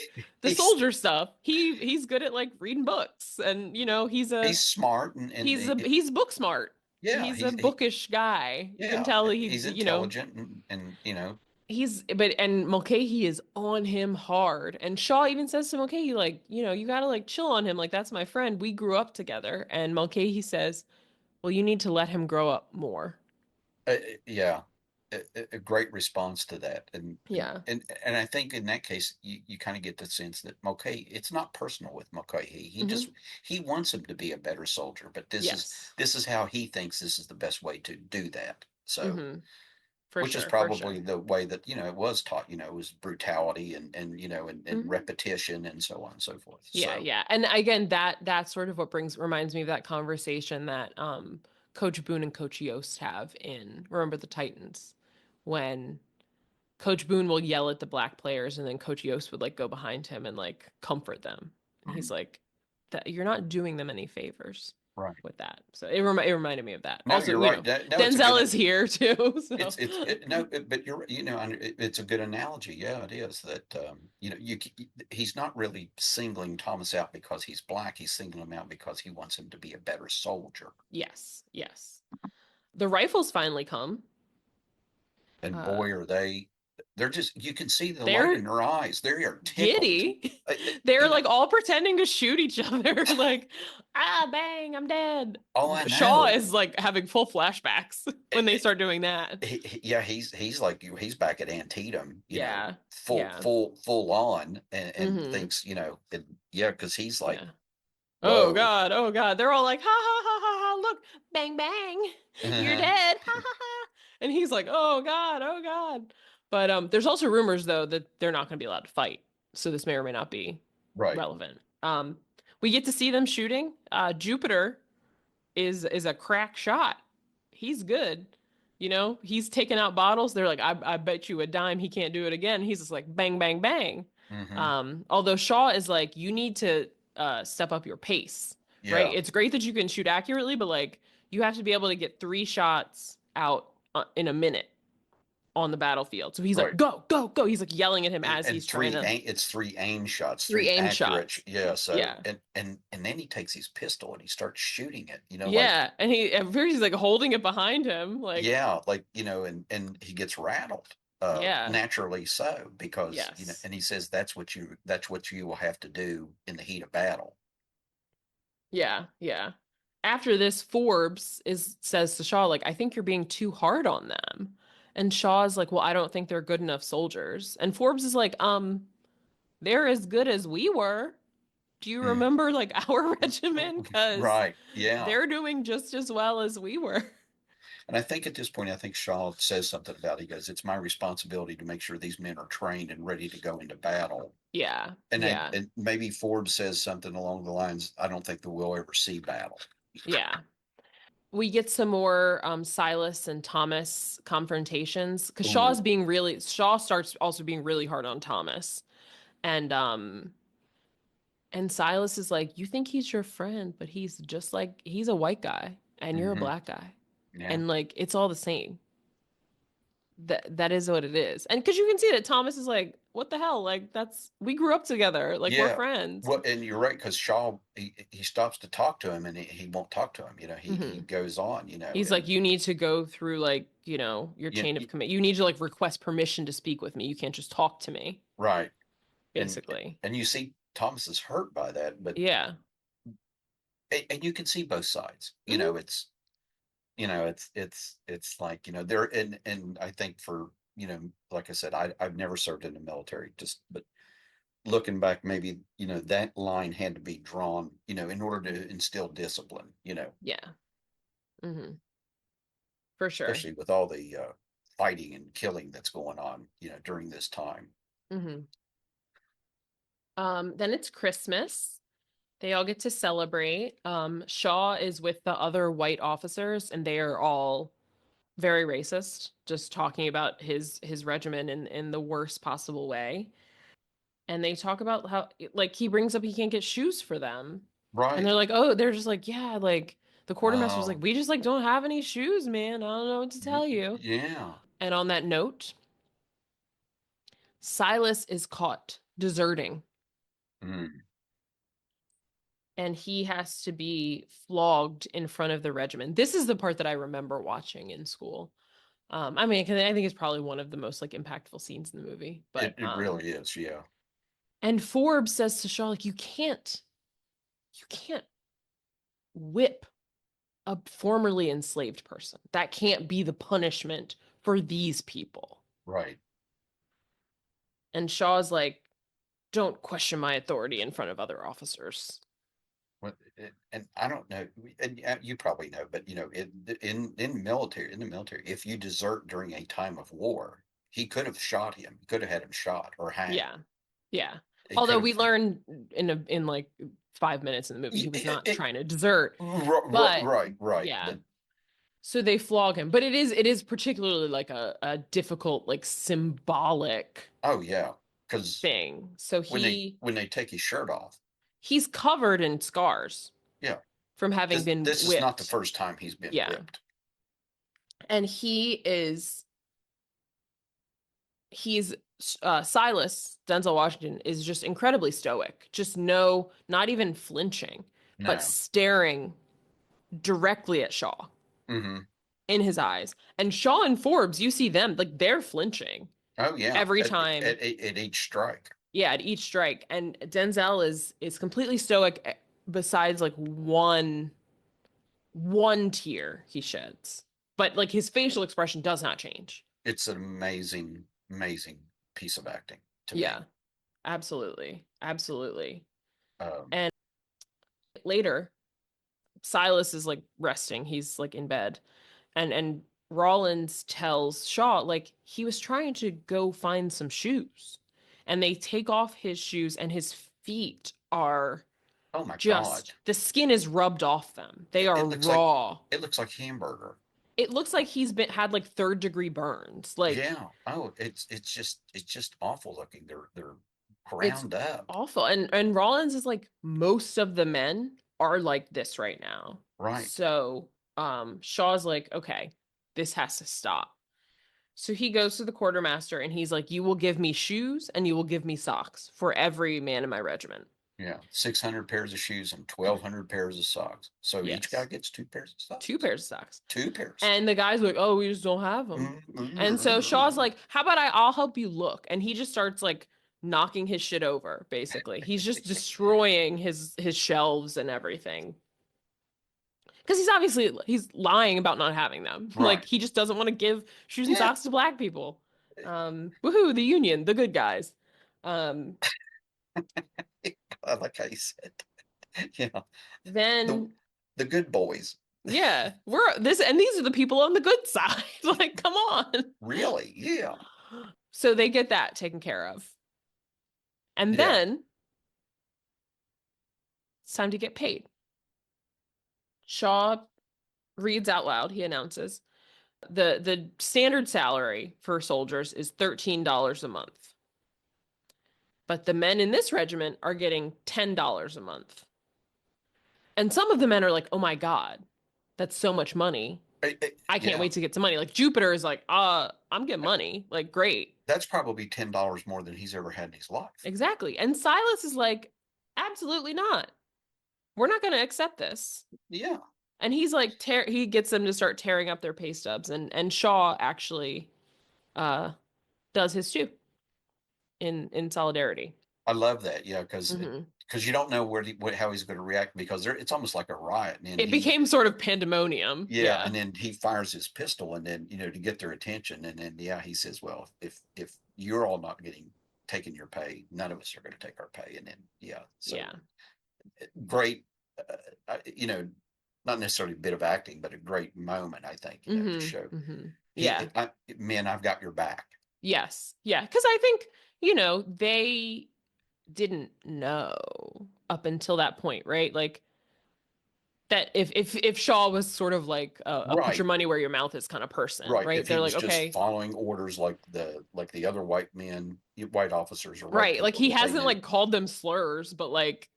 the he's soldier stuff. He's good at like reading books, and he's smart, he's book smart. yeah, He's a bookish guy. You can yeah, tell he's intelligent, and and Mulcahy is on him hard. And Shaw even says to Mulcahy, like, you gotta like chill on him. Like, that's my friend. We grew up together. And Mulcahy says, well, you need to let him grow up more. uh, yeah, a great response to that, Yeah. and I think in that case you kind of get the sense that Mulcahy, it's not personal with Mulcahy. He Hmm. just he wants him to be a better soldier, but this is Yes. this is how he thinks this is the best way to do that. So, Hmm. For which is sure. For probably sure. the way that it was taught. It was brutality and Hmm. repetition and so on and so forth. Yeah. So, Yeah. And again, that's sort of what reminds me of that conversation that Coach Boone and Coach Yost have in Remember the Titans, when Coach Boone will yell at the black players and then Coach Yost would like go behind him and like comfort them. And he's mm, like, that you're not doing them any favors right. with that. So it reminded me of that. No, Also, you're right. No, it's a Denzel good. is here too. No, but it's a good analogy. Yeah, it is that he's not really singling Thomas out because he's black. He's singling him out because he wants him to be a better soldier. Yes, yes. The rifles finally come. And Uh, boy, they're just, you can see the light they're in their eyes. They are tickled. giddy. Uh, uh, They're you know, like all pretending to shoot each other. Like, bang, I'm dead. oh, I Shaw know. is like having full flashbacks when they start doing that. Yeah, he's like you. He's back at Antietam, Yeah, full yeah. full on, and Hmm. thinks, yeah, because he's like, Yeah. Oh whoa. God, oh God. They're all like, ha ha ha ha ha, look, bang bang, you're dead. Ha ha ha. And he's like, oh God, oh God. But there's also rumors though that they're not gonna be allowed to fight. So this may or may not be Right. relevant. We get to see them shooting. Jupiter is a crack shot. He's good. He's taking out bottles. They're like, I bet you a dime he can't do it again. He's just like bang, bang, bang. Hmm. Although Shaw is like, you need to step up your pace, right? Yeah. It's great that you can shoot accurately, but like you have to be able to get 3 shots out in a minute on the battlefield. So he's like, Right. go, go, go. He's like yelling at him as And he's trying to it's three aim shots, three three aim accurate. shots. Yeah. So, Yeah. and then he takes his pistol and he starts shooting it. Like, Yeah. And at first he's like holding it behind him. Like, yeah, like, and he gets rattled. yeah. Naturally so, because Yes. and he says that's what you will have to do in the heat of battle. Yeah, yeah. After this, Forbes is says to Shaw, like, I think you're being too hard on them. And Shaw's like, well, I don't think they're good enough soldiers. And Forbes is like, they're as good as we were. Do you Mm. remember like our regiment? Because Right. Yeah. they're doing just as well as we were. And I think at this point, I think Shaw says something about it. He goes, "It's my responsibility to make sure these men are trained and ready to go into battle." Yeah, yeah, And maybe Forbes says something along the lines, "I don't think that we'll ever see battle." yeah. We get some more Silas and Thomas confrontations because Ooh. Shaw starts also being really hard on Thomas. And Silas is like, you think he's your friend, but he's just like he's a white guy and you're a Hmm. black guy. Yeah. And like it's all the same. that is what it is. And because you can see that Thomas is like, what the hell? Like that's we grew up together. Like we're Yeah. friends. Well, and you're right, because Shaw, he stops to talk to him, and he won't talk to him. He Hmm. goes on, He's like, and you need to go through like, your you, chain of command. You need to like request permission to speak with me. You can't just talk to me, right. And basically. and you see Thomas is hurt by that, but Yeah. and you can see both sides. Hmm. It's like, there, and I think for, like I said, I've never served in the military, just but looking back, maybe, that line had to be drawn, in order to instill discipline, Yeah. Hmm. For sure. especially with all the fighting and killing that's going on, during this time. Hmm. Then it's Christmas. They all get to celebrate. Shaw is with the other white officers, and they are all very racist, just talking about his regimen in the worst possible way. And they talk about how like he brings up he can't get shoes for them. And they're Right. like, "Oh, they're just like, yeah, like the quartermaster's like, Oh, we just like don't have any shoes, man. I don't know what to tell you." yeah. And on that note, Silas is caught deserting Mm, and he has to be flogged in front of the regiment. This is the part that I remember watching in school. I mean, 'cause I think it's probably one of the most like impactful scenes in the movie. it, But it really is. Yeah. and Forbes says to Shaw, like, you can't whip a formerly enslaved person. That can't be the punishment for these people. Right. And Shaw's like, don't question my authority in front of other officers. And I don't know, and you probably know, but in the military, if you desert during a time of war, he could have shot him. He could have had him shot or hanged. Yeah. Yeah. He Although could we have. learn in like 5 minutes in the movie, he was not trying to desert. But Right. yeah. But So they flog him. But it is particularly like a difficult, like symbolic oh yeah, because thing. So when they take his shirt off, he's covered in scars yeah, from having this been this is not the whipped. first time he's been Yeah. whipped. And he's Silas Denzel Washington is just incredibly stoic, just no, not even flinching, but No. staring directly at Shaw Hmm. in his eyes. And Shaw and Forbes, you see them like they're flinching Oh yeah, every at, time. at, at each strike. Yeah, at each strike. And Denzel is completely stoic besides like one tear he sheds. But like his facial expression does not change. It's an amazing piece of acting to me. Yeah, absolutely. Absolutely. Um, And later, Silas is like resting. He's like in bed. And Rollins tells Shaw like he was trying to go find some shoes. And they take off his shoes and his feet are oh my just God. the skin is rubbed off them. They It, are it looks like raw. it looks like hamburger. It looks like he's been had like third-degree burns. Like Yeah. Oh, it's just awful looking. They're it's ground up. awful. And Rollins is like most of the men are like this right now. Right. So Shaw's like, okay, this has to stop. So he goes to the quartermaster and he's like, you will give me shoes and you will give me socks for every man in my regiment. Yeah. 600 pairs of shoes and 1,200 pairs of socks. So each guy Yes. gets two pairs of Two socks. pairs of socks. Two pairs. And the guy's like, oh, we just don't have them. And so Shaw's like, how about I'll help you look. And he just starts like knocking his shit over, basically. He's just destroying his shelves and everything. Because he's lying about not having them. Like Right. he just doesn't want to give shoes and Yeah. socks to black people. Woohoo, the union, the good guys. Um, I like how you said that. Yeah. The then the good boys. yeah, we're this and these are the people on the good side. Like, come on. Really? Yeah. So they get that taken care of. And Yeah. then it's time to get paid. Shaw reads out loud, he announces, the standard salary for soldiers is $13 a month. But the men in this regiment are getting $10 a month. And some of the men are like, "Oh my God, that's so much money." I can't Yeah, wait to get some money. Like Jupiter is like, I'm getting money. Like, great. that's probably $10 more than he's ever had in his life. Exactly. And Silas is like, absolutely not. We're not going to accept this. Yeah, And he's like, he gets them to start tearing up their pay stubs, and Shaw actually uh does his too in solidarity. I love that. Yeah, because Hmm. you don't know how he's going to react because it's almost like a riot, and then It became sort of pandemonium. yeah, Yeah. and then he fires his pistol, and then to get their attention, and then yeah, he says, "Well, if you're all not getting taking your pay, none of us are going to take our pay." And then yeah, so Yeah. great, not necessarily a bit of acting, but a great moment, I think, to Hmm. show Hmm. he, Yeah. man, I've got your back. Yes. Yeah. Because I think, they didn't know up until that point, right? Like that if Shaw was sort of like a put your Right, money where your mouth is kind of person, right. right? If he They're like, was just okay, following orders like the other white men, white officers or white right. Like people he that they hasn't knew. like called them slurs, but like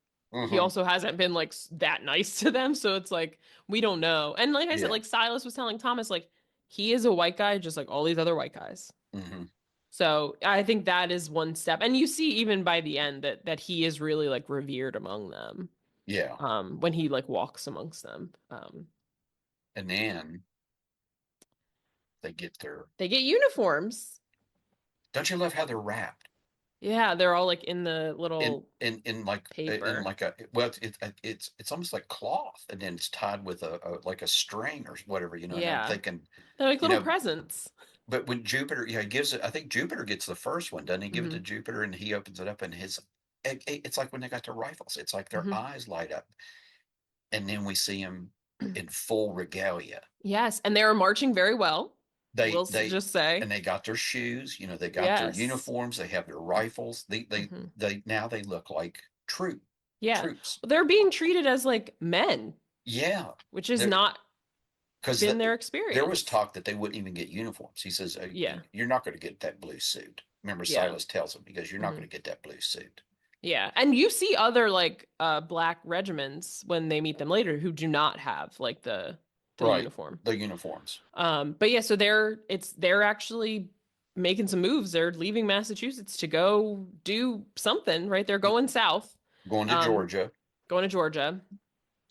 he Hmm. also hasn't been like that nice to them. So it's like we don't know. And like I said, Yeah. like Silas was telling Thomas, like he is a white guy just like all these other white guys. Hmm. So I think that is one step. And you see even by the end that he is really like revered among them. Yeah. When he like walks amongst them. And then they get their. They get uniforms. Don't you love how they're wrapped Yeah, they're all like in the in little paper. like a well it's almost like cloth, and then it's tied with a like a string or whatever, and I'm Yeah. thinking, They're like you little know presents. but when Jupiter, yeah, he gives it, I think Jupiter gets the first one, doesn't he? Give it to Hmm. Jupiter, and he opens it up, and it's like when they got their rifles, it's like their Hmm. eyes light up, and then we see him in full regalia. Yes, and they are marching very well. They We'll they just say. and they got their shoes, they got their Yes. uniforms, they have their rifles. Hmm. They now they look like Yeah. troops. Well, they're being treated as like men, Yeah, which has there not because been their there was experience. talk that they wouldn't even get uniforms. He says, Yeah. "You're not going to get that blue suit." Remember, Yeah. Silas tells him because you're not Hmm. going to get that blue suit. Yeah. And you see other like black regiments when they meet them later who do not have like the Right, uniform. the uniforms. But yeah, so they're actually making some moves. They're leaving Massachusetts to go do something, right? They're going south, Going to um, Georgia. going to Georgia.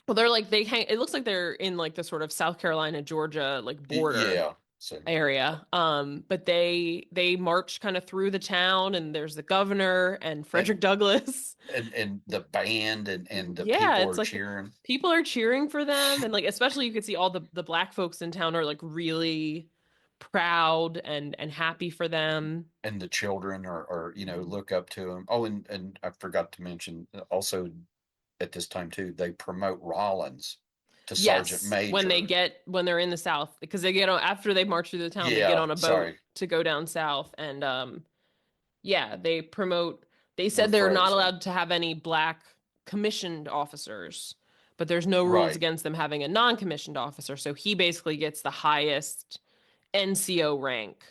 Well, they're like they hang. It looks like they're in like the sort of South Carolina, Georgia like border Yeah. So area. But they march kind of through the town, and there's the governor and and Frederick Douglass. and the band and the Yeah, people it's are like cheering, people are cheering for them, and like especially you could see all the black folks in town are like really proud and happy for them. and the children are Mhm. look up to him. Oh, and I forgot to mention also at this time too, they promote Rollins to sergeant Yes, major. when they're in the South, because they get on after they march through the town, they get Yeah, on a boat sorry, to go down south, and yeah, they promote. They we're said they're not frozen. allowed to have any black commissioned officers, but there's no rules Right, against them having a non-commissioned officer. So he basically gets the highest NCO rank,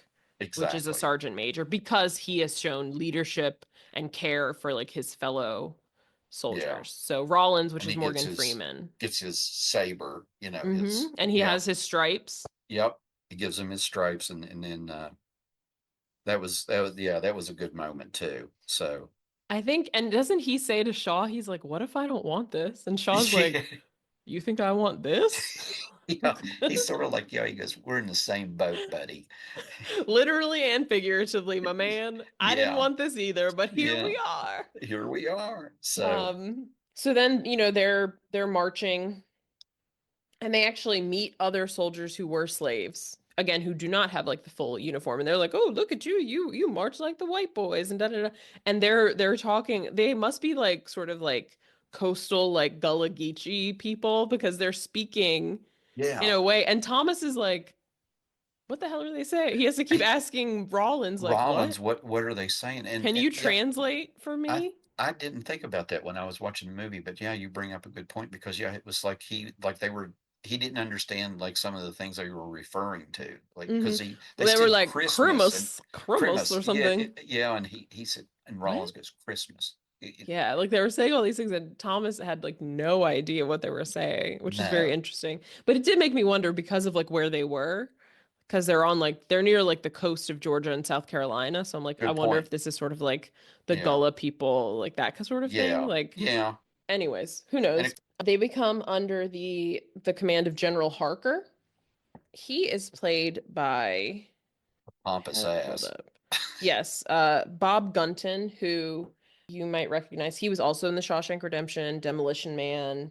which is a exactly. sergeant major, because he has shown leadership and care for like his fellow Yeah, soldiers. So Rollins, which and is he Morgan Freeman. gets his saber. His And he yeah, has his stripes. yep. He gives him his stripes, and then that was yeah, that was a good moment too. So I think, and doesn't he say to Shaw, he's like, "What if I don't want this?" And Shaw's like, yeah, "You think I want this?" yeah, he's sort of like, yeah, he goes, we're in the same boat, buddy. Literally and figuratively, my man. I didn't Yeah, want this either, but here yeah. we are. Here we are. So So then, they're marching, and they actually meet other soldiers who were slaves, again, who do not have like the full uniform, and they're like, "Oh, look at you, you march like the white boys," and da da da. And they're talking. They must be like sort of like coastal like Gullah Geechee people, because they're speaking in yeah, a way. And Thomas is like, "What the hell are they saying?" He has to keep asking Rollins, like, Rollins, "What? what are they saying? Can And you yeah, translate for I me?" I didn't think about that when I was watching the movie, but yeah, you bring up a good point because yeah, it was like he didn't understand like some of the things they were referring to, like Hmm. because they Well, they were said like Christmas and Christmas Christmas, or something. yeah, and he said, and What? Rollins goes Christmas. Yeah, like they were saying all these things, and Thomas had like no idea what they were saying, which is very No, interesting. But it did make me wonder because of like where they were, because they're on like they're near like the coast of Georgia and South Carolina. So I'm like, I good wonder if point. this is sort of like the Yeah, Gullah people, like that sort of thing. yeah, Like, yeah. anyways, who And knows? it They become under the command of General Harker. He is played by I pompous have it pulled ass. up. Yes, Bob Gunton, who you might recognize. He was also in The Shawshank Redemption, Demolition Man,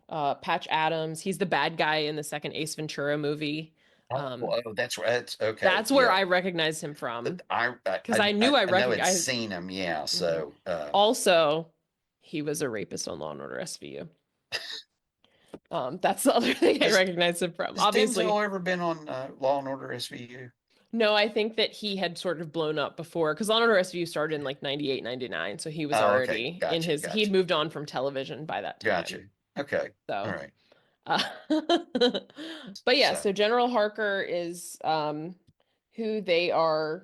Patch Adams. He's the bad guy in the second Ace Ventura movie. Oh, Um, oh, that's right. That's okay. that's where Yeah, I recognize him from because I knew I I know I'd recognized. seen him. Yeah. Mhm. So Also, he was a rapist on Law and Order SVU. That's the other thing I has recognize him from. has Obviously, Denzel ever been on Law and Order SVU? no, I think that he had sort of blown up before because Law and Order SVU started in like 98, 99. So he was Oh, okay. already in Gotcha. he'd Gotcha. moved on from television by that time. Gotcha. Okay. All So, right. uh, but yeah, So, so General Harker is who they are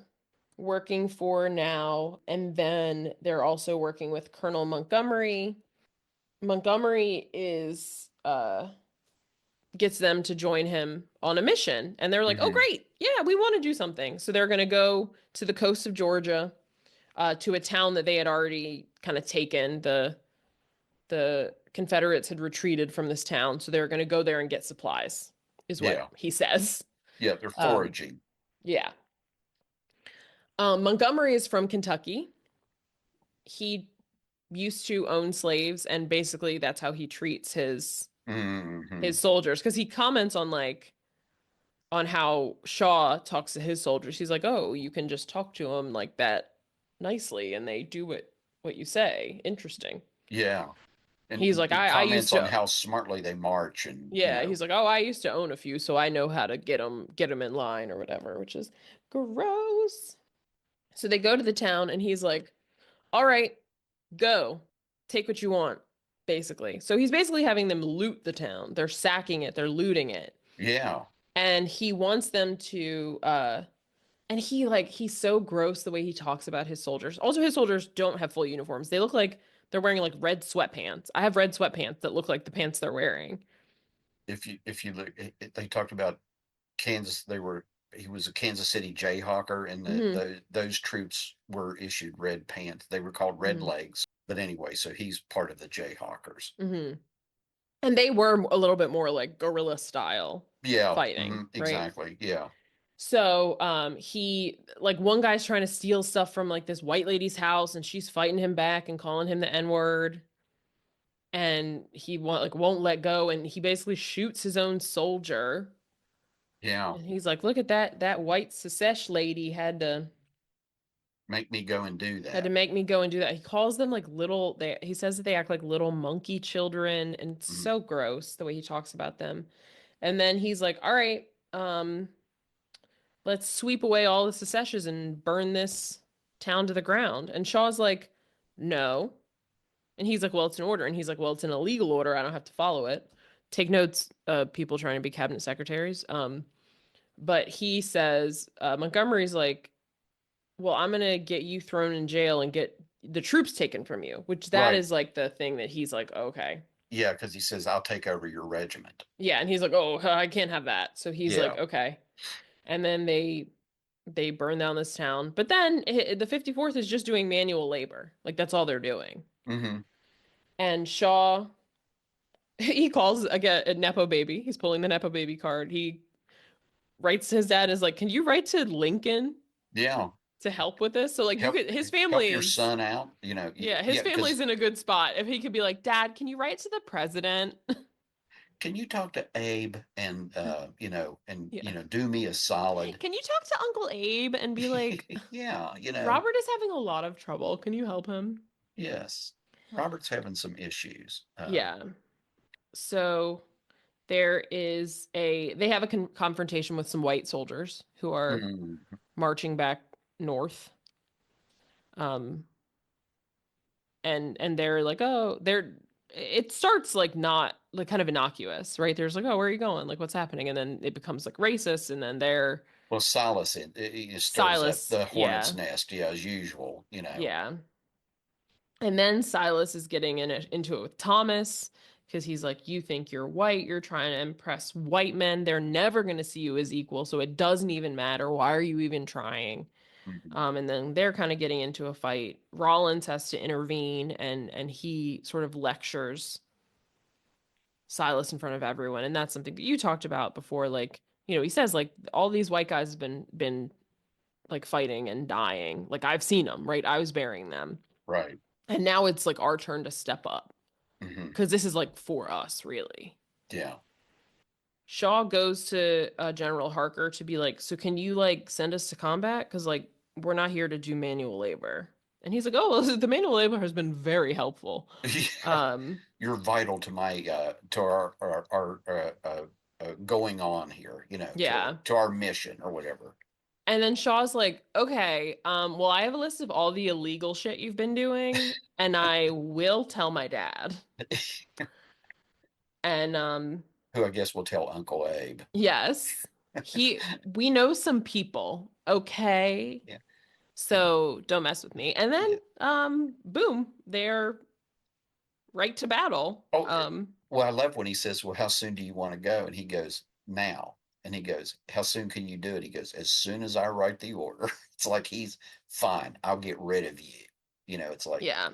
working for now. And then they're also working with Colonel Montgomery. Montgomery is gets them to join him on a mission. And they're like, oh, hmm, great. Yeah, we want to do something. So they're going to go to the coast of Georgia, to a town that they had already kind of taken. The Confederates had retreated from this town. So they were going to go there and get supplies, is what yeah, he says. yeah. They're Um, foraging. yeah. Montgomery is from Kentucky. He used to own slaves, and basically that's how he treats his Hmm. soldiers. Because he comments on how Shaw talks to his soldiers. He's like, "Oh, you can just talk to them like that nicely, and they do what you say." Interesting. Yeah, He's and like, he I used comments on to, how smartly they march, and yeah. He's like, "Oh, I used to own a few, so I know how to get them in line or whatever," which is gross. So they go to the town, and he's like, "All right, go, take what you want." Basically, so he's basically having them loot the town. They're sacking it. They're looting it, yeah. and he wants them to and he's so gross the way he talks about his soldiers. Also, his soldiers don't have full uniforms. They look like they're wearing like red sweatpants. I have red sweatpants that look like the pants they're wearing. If you look, they talked about Kansas. He was a Kansas City Jayhawker, and Hmm. those troops were issued red pants. They were called red Hmm. legs. But anyway, so he's part of the Jayhawkers. Hmm. And they were a little bit more like guerrilla style Yeah, fighting, right? exactly. Yeah, So, he like one guy's trying to steal stuff from like this white lady's house, and she's fighting him back and calling him the N-word, and he won't let go, and he basically shoots his own soldier. yeah. And he's like, "Look at that white secesh lady Make me go and do had to that. make me go and do that." He calls them like little he says that they act like little monkey children, and it's Mhm. so gross the way he talks about them. And then he's like, "All right, let's sweep away all the secessions and burn this town to the ground." And Shaw's like, "No." And he's like, "Well, it's an order." And he's like, "Well, it's an illegal order. I don't have to follow it." Take notes, people trying to be cabinet secretaries. But he says, Montgomery's like, "Well, I'm gonna get you thrown in jail and get the troops taken from you," which that Right. is like the thing that he's like, "Okay." Yeah, because he says, I'll take over your regiment. Yeah, and he's like, "Oh, I can't have that." So he's like, Yeah. "Okay." And then they burn down this town. But then the 54th is just doing manual labor. Like that's all they're doing. Hmm. And Shaw, he calls again a Nepo baby. He's pulling the Nepo baby card. He writes to his dad is like, "Can you write to Lincoln Yeah. to help with this?" So like you Help could his help family your is son out. yeah, his Yeah, family's because in a good spot. If he could be like, "Dad, can you write to the president?" can you talk to Abe and Yeah. do me a solid? Can you talk to Uncle Abe and be like, Yeah, "Robert is having a lot of trouble. Can you help him?" yes. Robert's having some issues. Yeah. So they have a confrontation with some white soldiers who are Mm, marching back north. Um, and they're like, "Oh, they're." It starts like not like kind of innocuous, right? There's like, "Oh, where are you going? Like, what's happening?" And then it becomes like racist, and then they're well, Silas it stirs up Silas, the hornet's yeah, nest, yeah, as usual. yeah. And then Silas is getting into it with Thomas because he's like, you think you're white, you're trying to impress white men. They're never going to see you as equal, so it doesn't even matter. Why are you even trying? Mhm. And then they're kind of getting into a fight. Rollins has to intervene, and he sort of lectures Silas in front of everyone. And that's something that you talked about before. Like, he says like all these white guys have been like fighting and dying. Like I've seen them, right? I was burying them. Right. And now it's like our turn to step up Hmm. because this is like for us, really. Yeah. Shaw goes to General Harker to be like, so can you like send us to combat? Because like we're not here to do manual labor. And he's like, oh, well, the manual labor has been very helpful. Yeah. Um, You're vital to my to our going on here, yeah. to our mission or whatever. And then Shaw's like, okay, well, I have a list of all the illegal shit you've been doing, and I will tell my dad. And Who I guess will tell Uncle Abe. yes, we know some people, okay? Yeah. And So don't mess with me. And yeah. then boom, they're right to battle. Oh, well, I love when he says, "Well, how soon do you want to go?" And he goes, "Now." And he goes, "How soon can you do it?" He goes, "As soon as I write the order." It's like he's fine. I'll get rid of you. It's like, Yeah.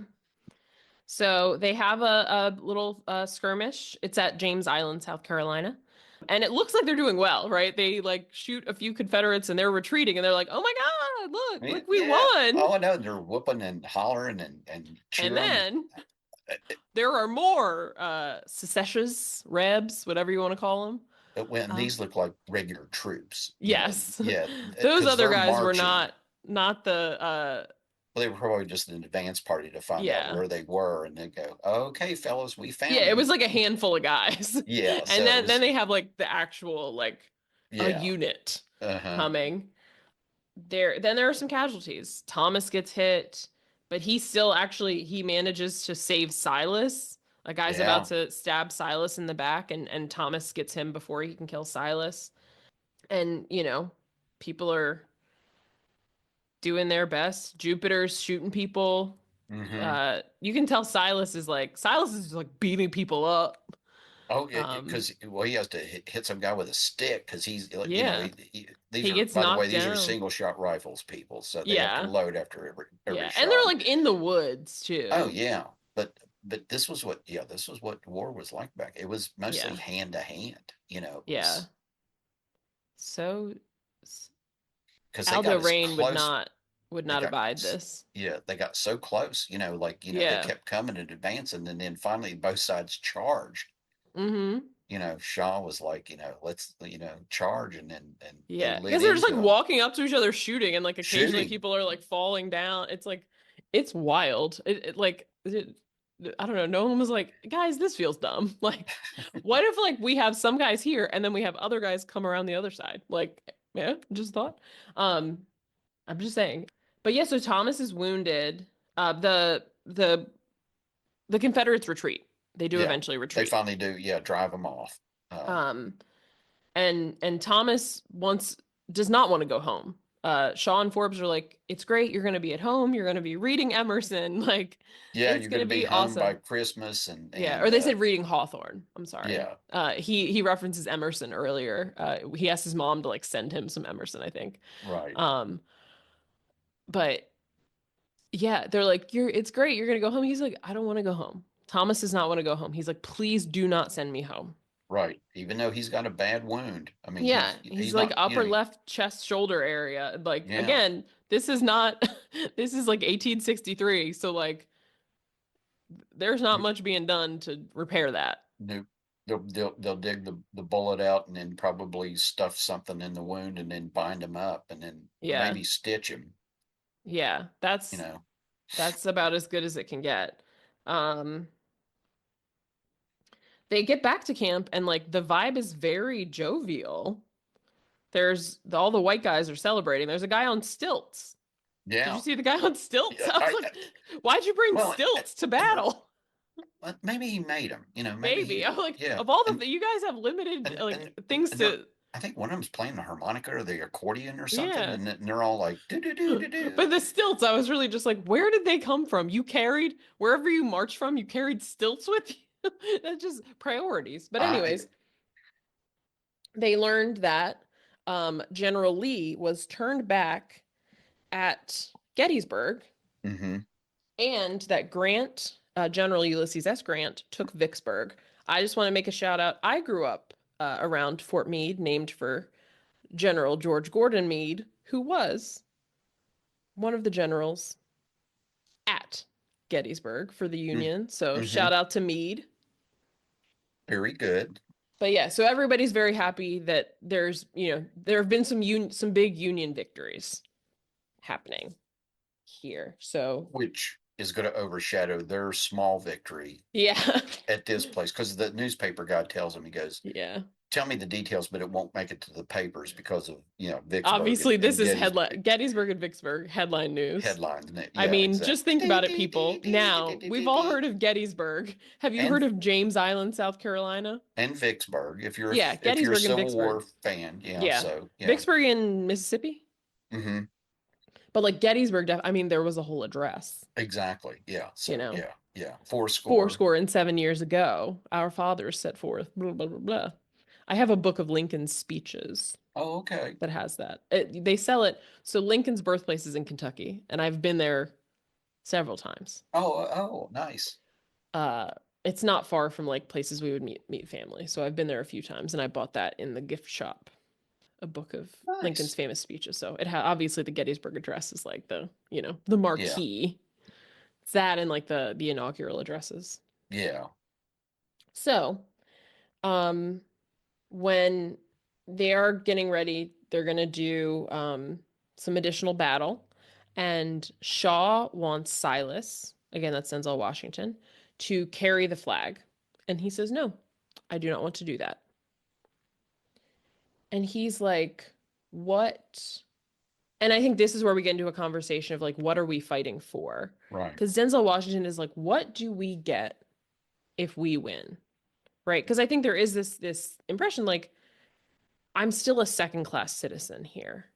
So they have a little skirmish. It's at James Island, South Carolina. And it looks like they're doing well, right? They like shoot a few Confederates and they're retreating and they're like, "Oh my God, look, we yeah. won." Oh, I know they're whooping and hollering and And cheering. then there are more secessionists, rebs, whatever you want to call them. When Uh, these look like regular troops, yes. yeah, Those because other they're guys were marching. not the Well, they were probably just an advance party to find out yeah. where they were, and they go, "Okay, fellas, we Yeah, found it was them." like a handful of guys. Yeah, And so it then was, they have like the actual like a yeah, unit uh-huh, coming. There are some casualties. Thomas gets hit, but he manages to save Silas. A guy's about yeah, to stab Silas in the back and Thomas gets him before he can kill Silas. And, people are doing their best. Jupiter's shooting people. mm-hmm. You can tell Silas is just like beating people up. Oh, Um, because well, he has to hit some guy with a stick because he's, yeah. these He are, gets by the way, knocked these are down. single shot rifles, people, so they have to Yeah. load after every Yeah. And they're shot. like in the woods Oh too. yeah, but this was what war was like back. It was mostly Yeah. hand to hand. It Yeah. was So because they got Aldo as Rain close. would They not got abide this. yeah, they got so close. Like they Yeah. kept coming and advancing, and then finally both sides charged. Mm-hmm. Shaw was like, let's charge, and they Yeah. lit Because they're just into like them walking up to each other shooting and like occasionally shooting. people are like falling down. It's like it's wild. I don't know. No one was like, guys, this feels dumb. Like, what if like we have some guys here and then we have other guys come around the other side? Like, yeah, just thought. Um, I'm just saying. But yeah, so Thomas is wounded. The Confederates retreat. They do Yeah, eventually they retreat. finally do. Yeah, drive them off. Um, and Thomas wants does not want to go home. Shaw and Forbes are like, it's great. You're going to be at home. You're going to be reading Emerson. Like, Yeah, it's you're going going to to be be home by awesome. Christmas, and Yeah, or they said reading Hawthorne. I'm sorry. yeah, He references Emerson earlier. He asked his mom to like send him some Emerson, I think. right, Um, but yeah, they're like, it's great. You're gonna go home. He's like, I don't want to go home. Thomas does not want to go home. He's like, please do not send me home. right. Even though he's got a bad wound, I mean, Yeah, he's he's like not, upper left chest shoulder area. Like yeah, again, this is not this is like 1863, so like there's not much being done to repair that. no, they'll dig the bullet out and then probably stuff something in the wound and then bind him up and then Yeah. maybe stitch him. Yeah, You know, that's about as good as it can get. Um they get back to camp and like the vibe is very jovial. All the white guys are celebrating. There's a guy on stilts. Did you yeah, see the guy on stilts? yeah. I was like, why'd you bring Well, stilts to and battle? maybe he made him. Maybe Maybe. he, I'm like, yeah, of all the you guys have limited and like things and to. I think one of them's playing the harmonica or the accordion or something, Yeah. and they're all like do do do do do. But the stilts, I was really just like, where did they come from? You carried, wherever you marched from, you carried stilts with you. That's just priorities. But I anyways, they learned that General Lee was turned back at Gettysburg mm-hmm, and that Grant, General Ulysses S. Grant, took Vicksburg. I just want to make a shout out. I grew up around Fort Meade, named for General George Gordon Meade, who was one of the generals at Gettysburg for the Union. So mm-hmm. shout out to Meade. Very good. But yeah, so everybody's very happy that there have been some big Union victories happening here. So Which is going to overshadow their small victory yeah. at this place because the newspaper guy tells him, he goes, Yeah. tell me the details, but it won't make it to the papers because of, Vicksburg Obviously, this and is Gettysburg headline Gettysburg and Vicksburg headline news. headlines. I Yeah, mean, just think about it, people. Now, we've all exactly. heard of Gettysburg. Have you And heard of James Island, South Carolina? Vicksburg, Yeah, if you're a Gettysburg and Civil War Vicksburg. fan, yeah, Yeah. so yeah. Vicksburg in Mississippi? Hmm. But like Gettysburg, I mean, there was a whole address, Exactly. Yeah. you So know, yeah, yeah. Four four score. score and 7 years ago, our fathers set forth, blah, blah, blah, blah. I have a book of Lincoln's speeches Oh, okay. that has that. They sell it. So Lincoln's birthplace is in Kentucky, and I've been there several times. Oh, nice. Uh, it's not far from like places we would meet family. So I've been there a few times, and I bought that in the gift shop, a book of Lincoln's Nice. famous speeches. So obviously the Gettysburg Address is like the Yeah. marquee. It's that and like the inaugural addresses. Yeah. So, um, when they are getting ready, they're gonna do some additional battle, and Shaw wants Silas, again, that's Denzel Washington, to carry the flag, and he says, "No, I do not want to do that." And he's like, "What?" And I think this is where we get into a conversation of like, what are we fighting for? Right. Because Denzel Washington is like, what do we get if we win? Right? Because I think there is this impression like I'm still a second class citizen here.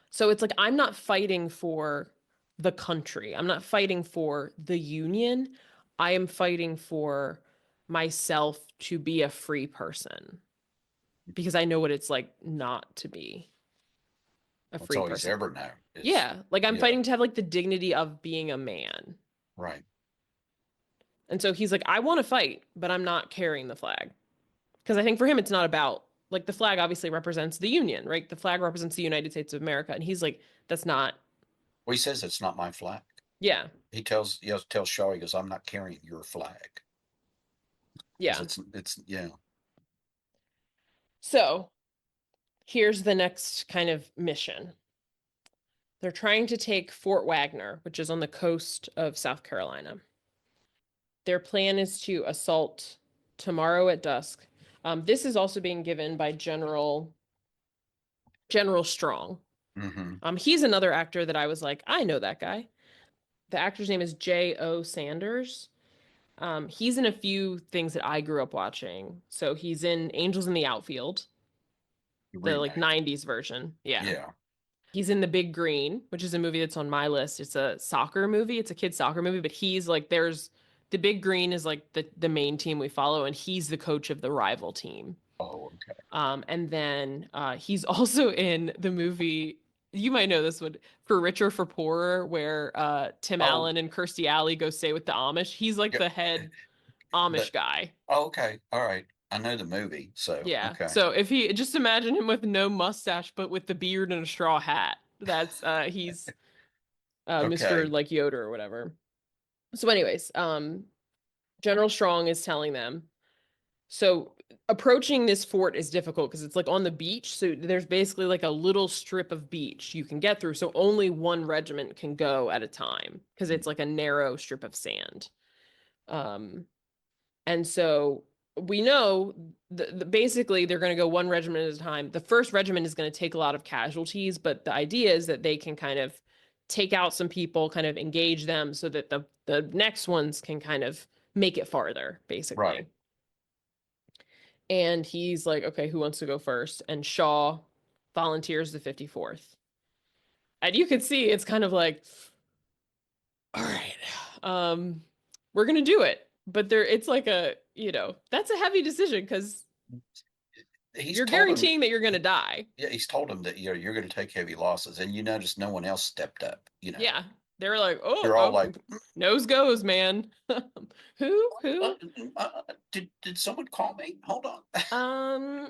So it's like I'm not fighting for the country. I'm not fighting for the union. I am fighting for myself to be a free person because I know what it's like not to be a That's free all he's person. ever known is, Yeah, like I'm yeah, fighting to have like the dignity of being a man. right. And so he's like, I want to fight, but I'm not carrying the flag. Because I think for him, it's not about like the flag obviously represents the Union, right? The flag represents the United States of America. And he's like, that's not, Well, he says it's not my flag. yeah, Tells Shaw, he goes, I'm not carrying your flag because yeah. yeah. So here's the next kind of mission. They're trying to take Fort Wagner, which is on the coast of South Carolina. Their plan is to assault tomorrow at dusk. This is also being given by General Strong. Hmm. He's another actor that I was like, I know that guy. The actor's name is J.O. Sanders. He's in a few things that I grew up watching. So he's in Angels in the Outfield, the like Remake. 90s version. Yeah. Yeah. He's in The Big Green, which is a movie that's on my list. It's a soccer movie. It's a kid's soccer movie, but he's like there's The Big Green is like the main team we follow, and he's the coach of the rival team. Oh, okay. And then he's also in the movie. You might know this one, For Richer for Poorer, where Tim Oh, Allen and Kirstie Alley go stay with the Amish. He's like yeah. the head Amish That. guy. Oh, okay. All right. I know the movie, so Yeah. okay. So if he just imagine him with no mustache, but with the beard and a straw hat. That's he's Mr. Okay. like Yoder or whatever. So, anyways, General Strong is telling them. So approaching this fort is difficult because it's like on the beach. So there's basically like a little strip of beach you can get through. So only one regiment can go at a time because it's like a narrow strip of sand. Um, and so we know basically they're going to go one regiment at a time. The first regiment is going to take a lot of casualties, but the idea is that they can kind of take out some people, kind of engage them so that the next ones can kind of make it farther, Right. basically. And he's like, okay, who wants to go first? And Shaw volunteers the 54th. And you can see it's kind of like, all right, um, we're gonna do it. But there, it's like a, that's a heavy decision because He's you're told him, guaranteeing that you're gonna die. yeah, he's told him that you're going to take heavy losses, and you notice no one else stepped up. Yeah. They're like, oh, They're all oh, like, nose goes, man. Who? uh, Who? did someone call me? Hold on. I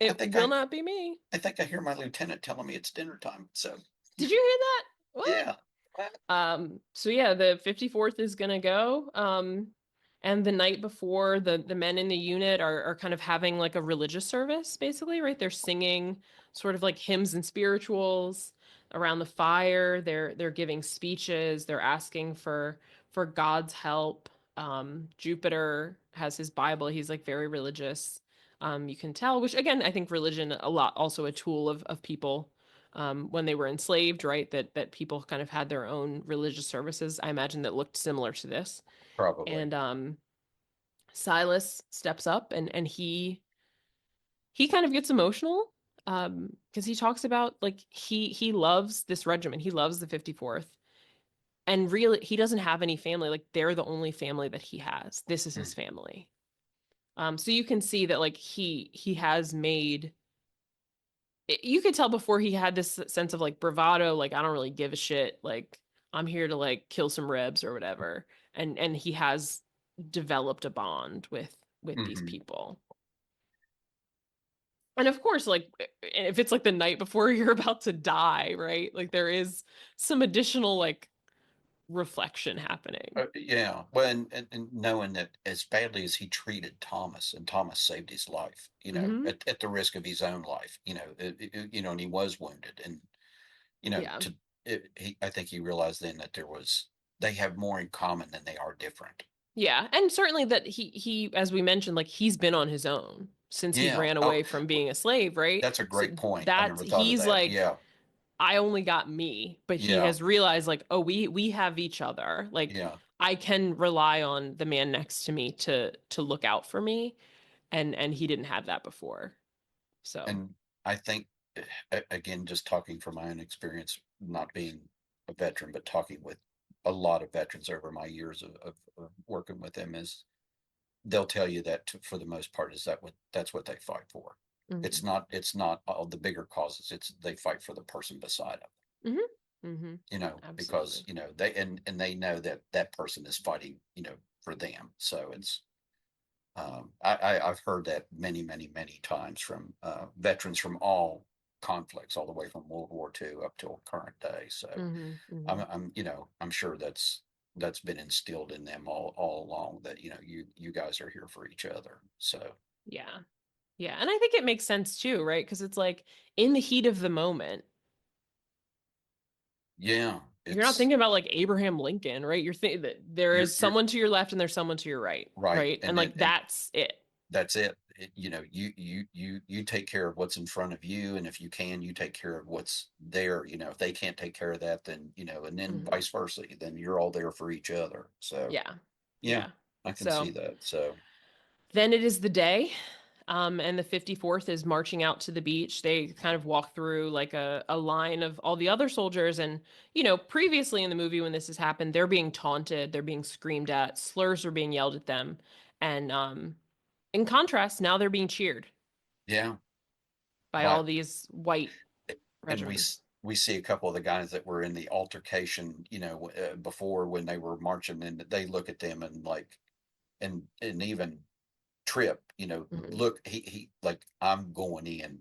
It think will I not be me. I think I hear my lieutenant telling me it's dinner time. So Did you hear that? What? yeah. So yeah, the 54th is gonna go. And the night before, the men in the unit are kind of having like a religious service, basically, right? They're singing sort of like hymns and spirituals around the fire. They're giving speeches. They're asking for God's help. Jupiter has his Bible. He's like very religious. You can tell, which again, I think religion a lot also a tool of people when they were enslaved, right? That people kind of had their own religious services. I imagine that looked similar to this. Probably. And Silas steps up and he kind of gets emotional because he talks about like he loves this regiment. He loves the 54th. And really he doesn't have any family. Like they're the only family that he has. This is his Mm, family. So you can see that like he has made you could tell before he had this sense of like bravado, like I don't really give a shit, like I'm here to like kill some ribs or whatever. And he has developed a bond with these mhm. people. And of course, like if it's like the night before you're about to die, right? Like there is some additional like reflection happening. Yeah. Well, and knowing that as badly as he treated Thomas, and Thomas saved his life, Hmm. at the risk of his own life, and he was wounded, and Yeah. I think he realized then that they have more in common than they are different. Yeah. And certainly that he, as we mentioned, like he's been on his own since he Yeah. ran Oh, away from being a slave, right? that's a So great point. I that never thought of he's that. like, Yeah. I only got me, but he Yeah. has realized like, oh, we have each other. Like Yeah. I can rely on the man next to me to look out for me, and he didn't have that before. So, And I think, again, just talking from my own experience, not being a veteran, but talking with a lot of veterans over my years of working with them, is they'll tell you that for the most part is that's what they fight for. hmm. It's not all the bigger causes. It's they fight for the person beside them. Hmm. Hmm. Because Absolutely. they and they know that that person is fighting, for them. So it's I've heard that many, many, many times from veterans from all conflicts, all the way from World War II up till current day. So Hmm. Hmm. I'm sure that's been instilled in them all along, that you guys are here for each other. So Yeah. Yeah. And I think it makes sense too, right? Because it's like in the heat of the moment, yeah, you're not it's thinking about like Abraham Lincoln, right? You're thinking that there is you're someone to your left and there's someone to your right, right, right? And and like and that's it. that's it. You take care of what's in front of you, and if you can, you take care of what's there. If they can't take care of that, then and then Hmm. vice versa. Then you're all there for each other. So Yeah. yeah, Yeah. I can see So that. So then it is the day. And the 54th is marching out to the beach. They kind of walk through like a line of all the other soldiers. And, previously in the movie, when this has happened, they're being taunted, they're being screamed at, slurs are being yelled at them. And in contrast, now they're being cheered yeah, by all but these white and regiments. we see a couple of the guys that were in the altercation, before, when they were marching, and they look at them and like, and even Trip, Hmm. look, he like, I'm going in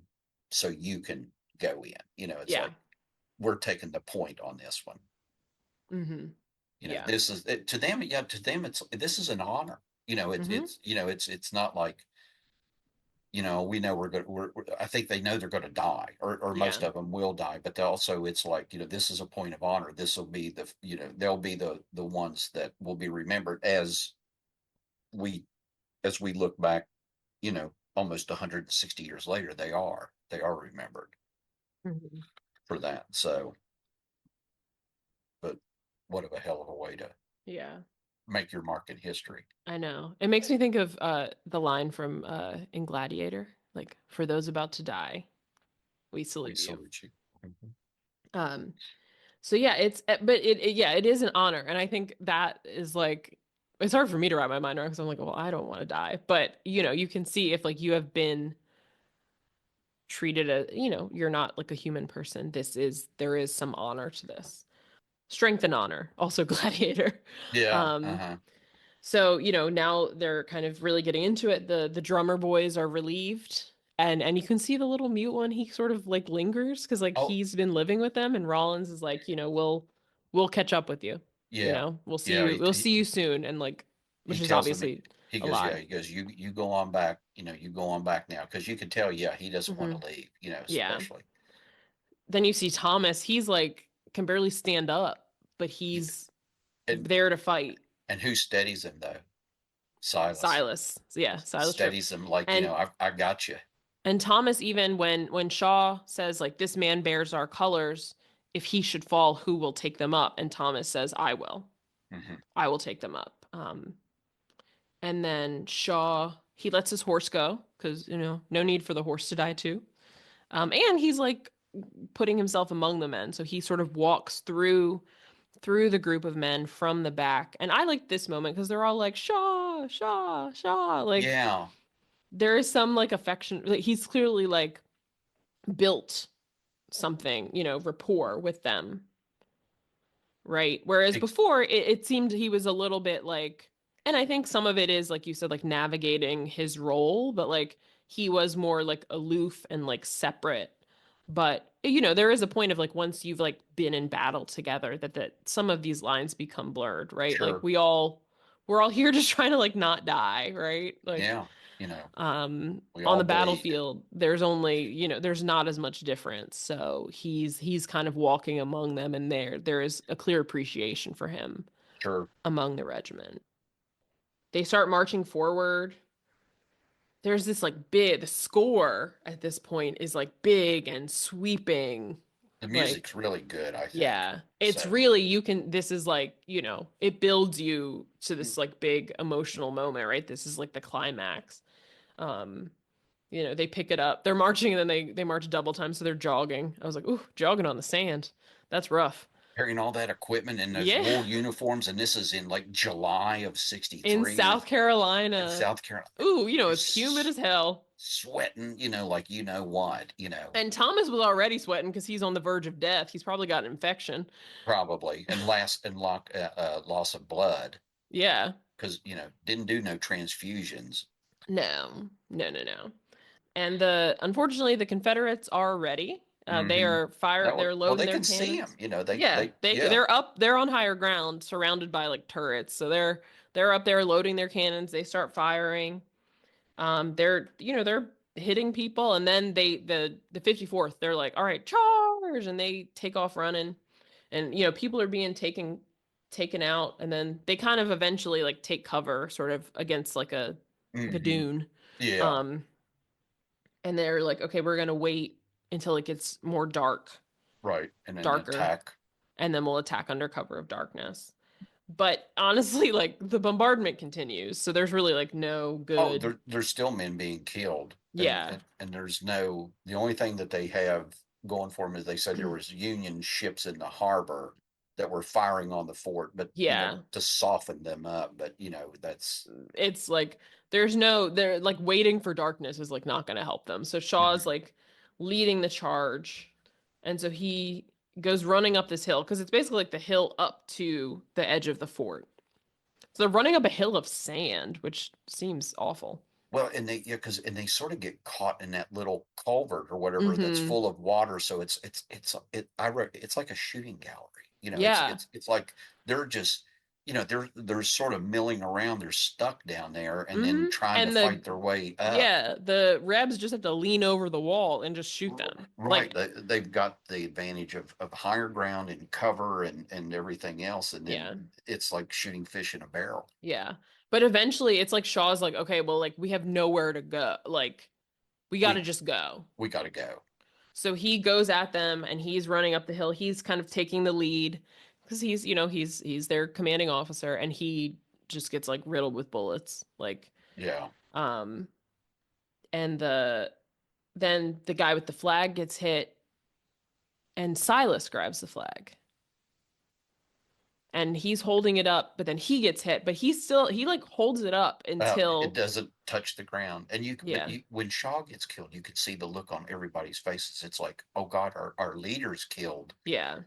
so you can go in. It's Yeah. like, we're taking the point on this one. Hmm. Yeah. This is to them. Yeah, to them, this is an honor. Hmm. It's not like, we know we're going. I think they know they're going to die, or Yeah. most of them will die. But they also, it's like, this is a point of honor. This will be they'll be the ones that will be remembered, we as we look back, almost 160 years later. They are remembered Hmm. for that. So, but what of a hell of a way to Yeah. make your mark in history. I know. It makes me think of the line from in Gladiator, like for those about to die, we We salute you. salute you. Mhm. Um so yeah, but yeah, it is an honor, and I think that is like it's hard for me to wrap my mind around because I'm like, well, I don't want to die, but you can see if like you have been treated as, you're not like a human person. There is some honor to this. Strength and honor, also Gladiator. Yeah. Um Uh-huh. So, now they're kind of really getting into it. The drummer boys are relieved. And you can see the little mute one, he sort of like lingers because like Oh, he's been living with them, and Rollins is like, we'll catch up with you. yeah. Yeah. We'll see you soon. And like, He which is tells him, obviously he a goes, yeah, lie. he goes, you go on back, you go on back now. Cause you can tell, yeah, he doesn't want Hmm. to leave, Yeah. especially. Then you see Thomas, he's like can barely stand up, but Yeah. he's And, there to fight. and who steadies him though? Silas Silas. Yeah, Silas Tripp. steadies him like, And I got you. Thomas, even when Shaw says like this man bears our colors, if he should fall, who will take them up? And Thomas says, I will. Hmm. I will take them up. And then Shaw, he lets his horse go because no need for the horse to die too. And he's like putting himself among the men, so he sort of walks through the group of men from the back. And I like this moment because they're all like Shaw, Shaw, Shaw. Like Yeah. there is some like affection. Like, he's clearly like built something, rapport with them, right? Whereas Ex- before, it seemed he was a little bit like, and I think some of it is, like you said, like navigating his role, but like he was more like aloof and like separate. But, there is a point of like once you've like been in battle together that some of these lines become blurred, right? Like sure. we're all here just trying to like not die, right? Like Yeah. We on all the bleed. battlefield there's only there's not as much difference, so he's kind of walking among them, and there is a clear appreciation for him Sure. among the regiment. They start marching forward. There's this like big, the score at this point is like big and sweeping, The music's like really good, I think. yeah, it's So, really, this is like, it builds you to this like big emotional moment, right? This is like the climax. um they pick it up. They're marching, and then they march double time, so they're jogging. I was like, ooh, jogging on the sand. That's rough. carrying all that equipment in those Yeah. wool uniforms, and this is in like July of In 63 South in Carolina. South Carolina. Ooh, You're it's humid as hell. sweating, like what, And Thomas was already sweating because he's on the verge of death. He's probably got an infection. probably, and loss of blood Yeah. because didn't do no transfusions. No. No, no, no. And unfortunately the Confederates are ready. They Hmm. are fire. They're Well, loading they their can see him. cannons. Yeah, Yeah. they're on higher ground, surrounded by like turrets. So they're up there loading their cannons. They start firing. They're hitting people, and then the 54th, they're like, all right, charge, and they take off running, and people are being taken out, and then they kind of eventually like take cover, sort of against like a Hmm. dune. Yeah. Um, and they're like, okay, we're gonna wait until it gets more Right. And then darker, attack. and then we'll attack under cover of darkness. But honestly, like the bombardment continues, so there's really like no Oh, good. there's still men being killed, and, Yeah, there's no. The only thing that they have going for them is they said there was Union ships in the harbor that were firing on the fort, but yeah. to soften them up. But that's It's like they're like waiting for darkness is like not going to help them. So Shaw's mhm. like leading the charge, and so he goes running up this hill because it's basically like the hill up to the edge of the fort. So they're running up a hill of sand, which seems awful. Well, and they yeah, because and they sort of get caught in that little culvert or whatever that's Mm-hmm. full of water. So I wrote it's like a shooting gallery. Yeah. It's like they're just they're sort of milling around. They're stuck down there and then Mm-hmm. trying to And fight their way up. the Rebs just have to lean over the wall and just shoot them. Right, Like, they've got the advantage of higher ground and cover and everything else, and yeah. then it's like shooting fish in a barrel. Yeah. But eventually it's like Shaw's like, okay, well, like we have nowhere to go. Like we got to We just go. we got to go. So he goes at them, and he's running up the hill. He's kind of taking the lead because he's their commanding officer, and he just gets like riddled with bullets. Like, Yeah. um, and then the guy with the flag gets hit, and Silas grabs the flag. And he's holding it up, but then he gets hit, but he like holds it up It until doesn't touch the ground, and but yeah, when Shaw gets killed, you could see the look on everybody's faces. It's like, oh God, our leader's killed. yeah,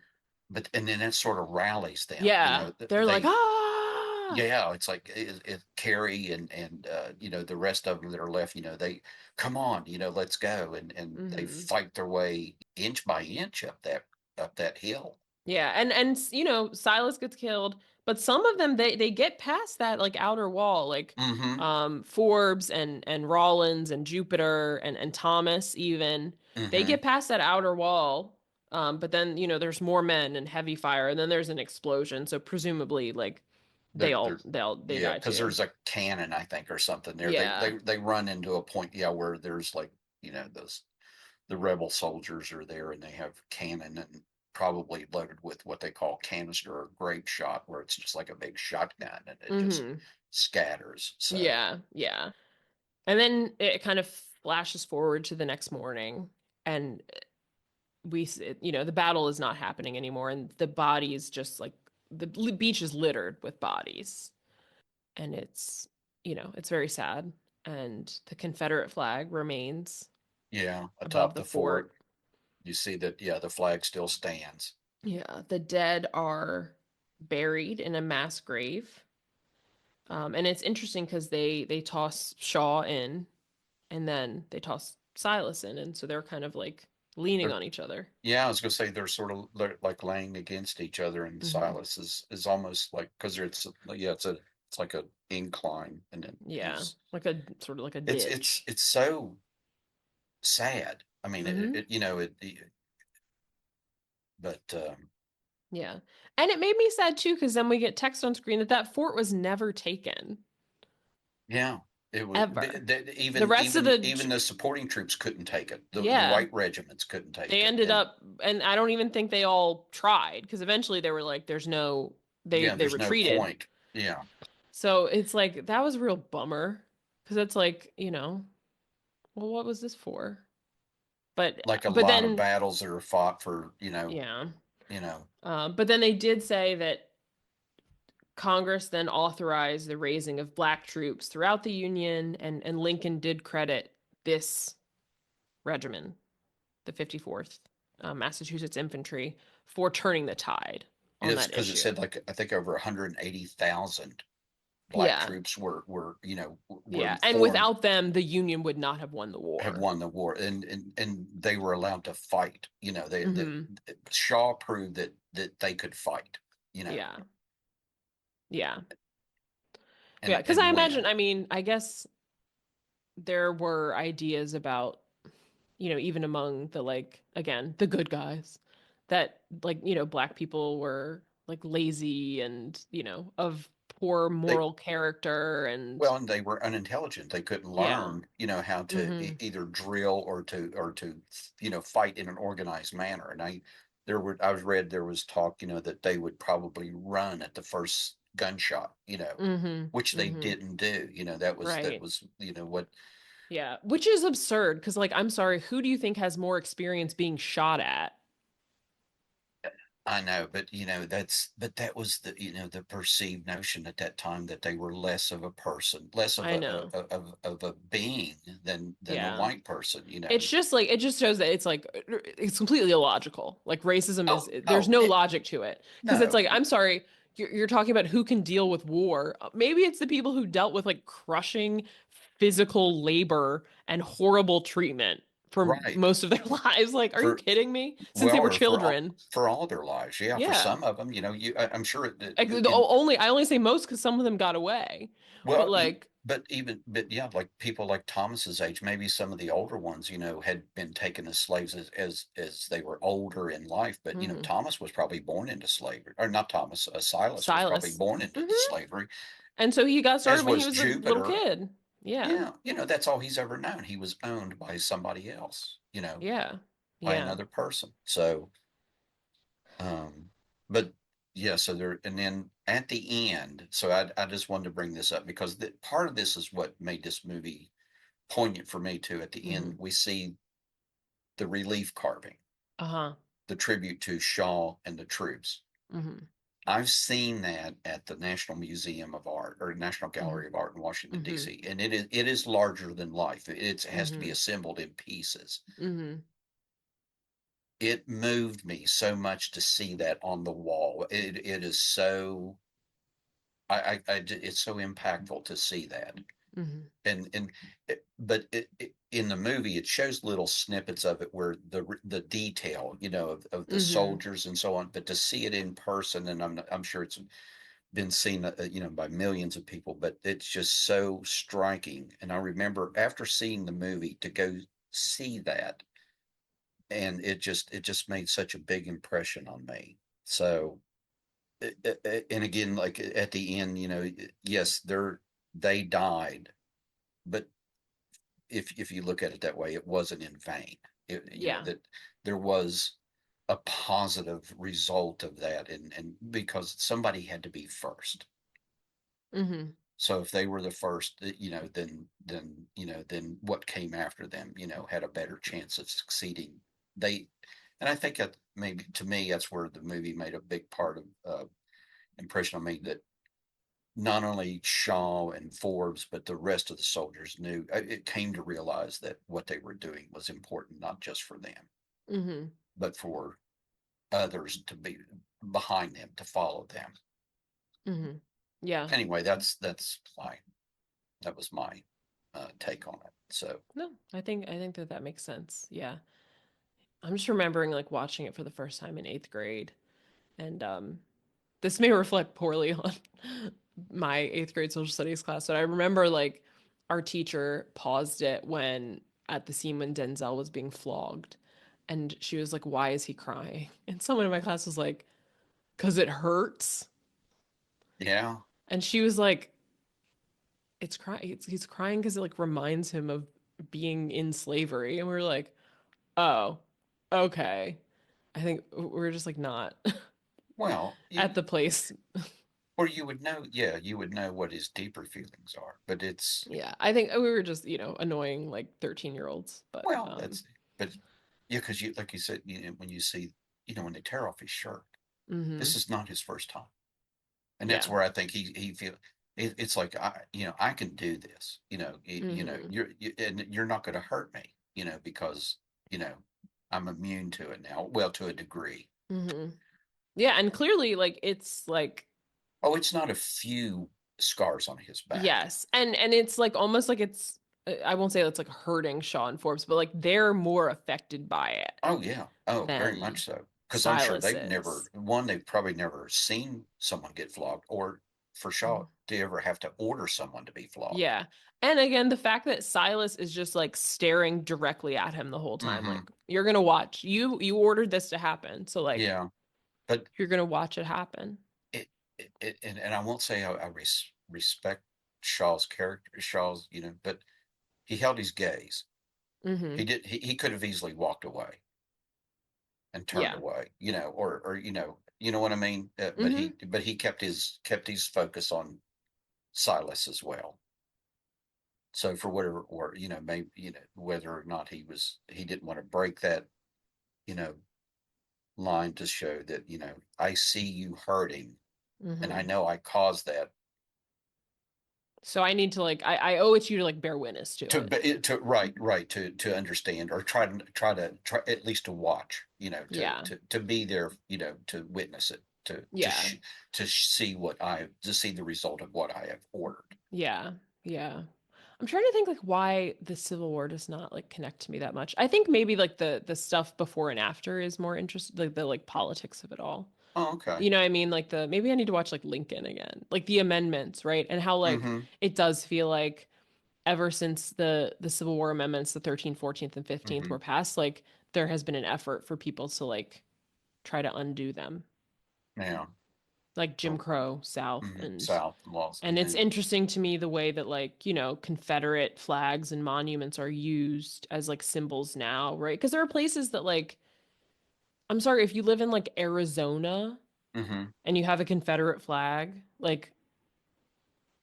But and then it sort of rallies them. yeah. They're like, They ah, yeah, it's like Carrie and the rest of them that are left. They come on, let's go, and they hmm, fight their way inch by inch up that hill. yeah. And Silas gets killed, but some of them they get past that like outer wall, like Mm-hmm. Forbes and Rollins and Jupiter and Thomas even they Mm-hmm. get past that outer wall. But then there's more men and heavy fire, and then there's an explosion. So presumably, like They're they yeah, die because too. there's a cannon, I think, or something there. They Yeah. they they run into a point, yeah, where there's like those the rebel soldiers are there and they have cannon and probably loaded with what they call canister or grape shot, where it's just like a big shotgun and it just Hmm. scatters. So Yeah, yeah. And then it kind of flashes forward to the next morning, and the battle is not happening anymore, and the bodies just like beach is littered with bodies, and it's very sad, and the Confederate flag remains yeah, above atop the the fort, fort. you see that yeah, the flag still stands. Yeah, the dead are buried in a mass grave. And it's interesting because they toss Shaw in and then they toss Silas in, and so they're kind of like leaning They're, on each other. yeah, I was gonna say they're sort of like laying against each other, and Hmm. Silas is almost like because it's yeah, it's like a incline, and then Yeah, he's like a sort of like a it's it's ditch. it's so sad. I mean, Hmm. but Yeah, and it made me sad too because then we get text on screen that that fort was never taken yeah, it was ever. The even rest of even the even the supporting troops couldn't take it. The yeah, white regiments couldn't take they it, ended and up, and I don't even think they all tried because eventually they were like, "There's no." yeah, They there's no retreated. point. Yeah, So it's like that was a real bummer because it's like well, what was this for? like a But lot of then battles that are fought for yeah, you know but then they did say that Congress then authorized the raising of black troops throughout the Union, and Lincoln did credit this regiment, the 54th Massachusetts Infantry, for turning the tide on it's that because it issue. said like I think over 180,000 black Yeah, troops were yeah, and formed without them, the Union would not have won the have war. won the war, and they were allowed to fight. Hmm. Shaw proved that they could fight. You know, Yeah, yeah, yeah. and Because I and imagine, win. I mean, I guess there were ideas about even among the like again, the good guys that like, black people were like lazy and, of poor They moral character Well, and and they were unintelligent. They couldn't yeah. learn, how to Hmm. either drill or to fight in an organized manner. And I was read there was talk, that they would probably run at the first gunshot, Hmm. which they Hmm. didn't do. That Right. was, what Yeah. Which is absurd because like I'm sorry, who do you think has more experience being shot at? I know, but that was the perceived notion at that time that they were less of a person, less of I know. of a being than the Yeah. white person. It's just like it just shows that it's like it's completely illogical. Like racism is Oh, there's oh, no logic to it because it's no, like I'm sorry, you're talking about who can deal with war. Maybe it's the people who dealt with like crushing physical labor and horrible treatment for right. most of their lives. Like, are you For kidding me? Since they Well, were or children. for all their lives, yeah. For Yeah. some of them, I'm sure Like, I only say most because some of them got away. But well, like, but yeah, like people like Thomas's age, maybe some of the older ones, had been taken as slaves as they were older in life. But mhm. Thomas was probably born into slavery, or not Thomas. Silas was probably Silas. born into Hmm. slavery, And so he got as started when he was was a little Jupiter. kid. Yeah. Yeah, that's all he's ever known. He was owned by somebody else, Yeah. by Yeah. another person. So, um, but. yeah, so there, and then at the end, so I just wanted to bring this up because part of this is what made this movie poignant for me too. At the end, Hmm. we see the relief carving, Uh-huh. the tribute to Shaw and the troops. Hmm. I've seen that at the National Museum of Art or National Hmm. Gallery of Art in Washington Hmm. D.C., and it is larger than life. It has to be Hmm. assembled in pieces. Hmm. It moved me so much to see that on the wall. It is so it's so impactful to see that. Hmm. And but in the movie it shows little snippets of it where the detail, of the Hmm. soldiers and so on, but to see it in person, and I'm sure it's been seen, by millions of people, but it's just so striking. And I remember after seeing the movie to go see that, and it just made such a big impression on me. So and again, like at the end, yes, they died, but if you look at it that way, it wasn't in vain. Yeah. That there was a positive result of that, and because somebody had to be first. Hmm. So if they were the first, then what came after them, had a better chance of succeeding. They, and I think that maybe to me that's where the movie made a big part of impression on me, that not only Shaw and Forbes, but the rest of the soldiers knew. It came to realize that what they were doing was important, not just for them, Hmm. but for others to be behind them, to follow them. Hmm. Yeah. Anyway, that was my take on it. So No, I think that makes sense. Yeah. I'm just remembering like watching it for the first time in 8th grade, and this may reflect poorly on my 8th grade social studies class, but I remember like our teacher paused it when at the scene when Denzel was being flogged, and she was like, "Why is he crying?" And someone in my class was like, "Cause it hurts," yeah, and she was like, "It's crying. He's crying because it like reminds him of being in slavery," and we were like, "Oh, okay." I think we're just like not well, at the place. or you would know, yeah, you would know what his deeper feelings are, but it's, Yeah, I think we were just, annoying like 13-year-olds, but well, but yeah, because like you said, when you see, when they tear off his shirt, this mhm. is not his first time. And that's Yeah. where I think he feel it's like, I can do this. Mhm. And you're not going to hurt me. Because I'm immune to it now. Well, to a degree. Mhm. Yeah, and clearly like it's like Oh, it's not a few scars on his back. yes. And it's like almost like it's I won't say it's like hurting Sean Forbes, but like they're more affected by it Oh yeah. Oh, very than much so. Because I'm sure Silas they've is. probably never seen someone get flogged, or for Shaw Mhm. to ever have to order someone to be flogged. Yeah. And again, the fact that Silas is just like staring directly at him the whole time, Mm-hmm. like you're gonna watch. You ordered this to happen, so like Yeah. But you're gonna watch it happen. it, and I won't say I respect Shaw's character, but he held his gaze. He Hmm. did. He could have easily walked away and turned Yeah. away, or you know what I mean. But he Hmm. but he kept his focus on Silas as well. So for whatever, or maybe whether or not he didn't want to break that you know line to show that I see you hurting, and I Hmm. know I caused that. So I need to like I owe it to you to like bear witness to it. Right, to understand, or try at least to watch, Yeah. to be there, to witness it, Yeah. to see the result of what I have ordered. Yeah. Yeah. I'm trying to think like why the Civil War does not like connect to me that much. I think maybe like the stuff before and after is more interesting, like the like politics of it all. Oh, okay. You know what I mean? Like the maybe I need to watch like Lincoln again. Like the amendments, right? And how like Mm-hmm. it does feel like ever since the Civil War amendments, the 13th, 14th, and 15th Mm-hmm. were passed, like there has been an effort for people to like try to undo them. Yeah. Like Jim So, Crow South South laws and it's and interesting to me the way that like, Confederate flags and monuments are used as like symbols now, right? Because there are places that like I'm sorry, if you live in like Arizona, Hmm. and you have a Confederate flag, like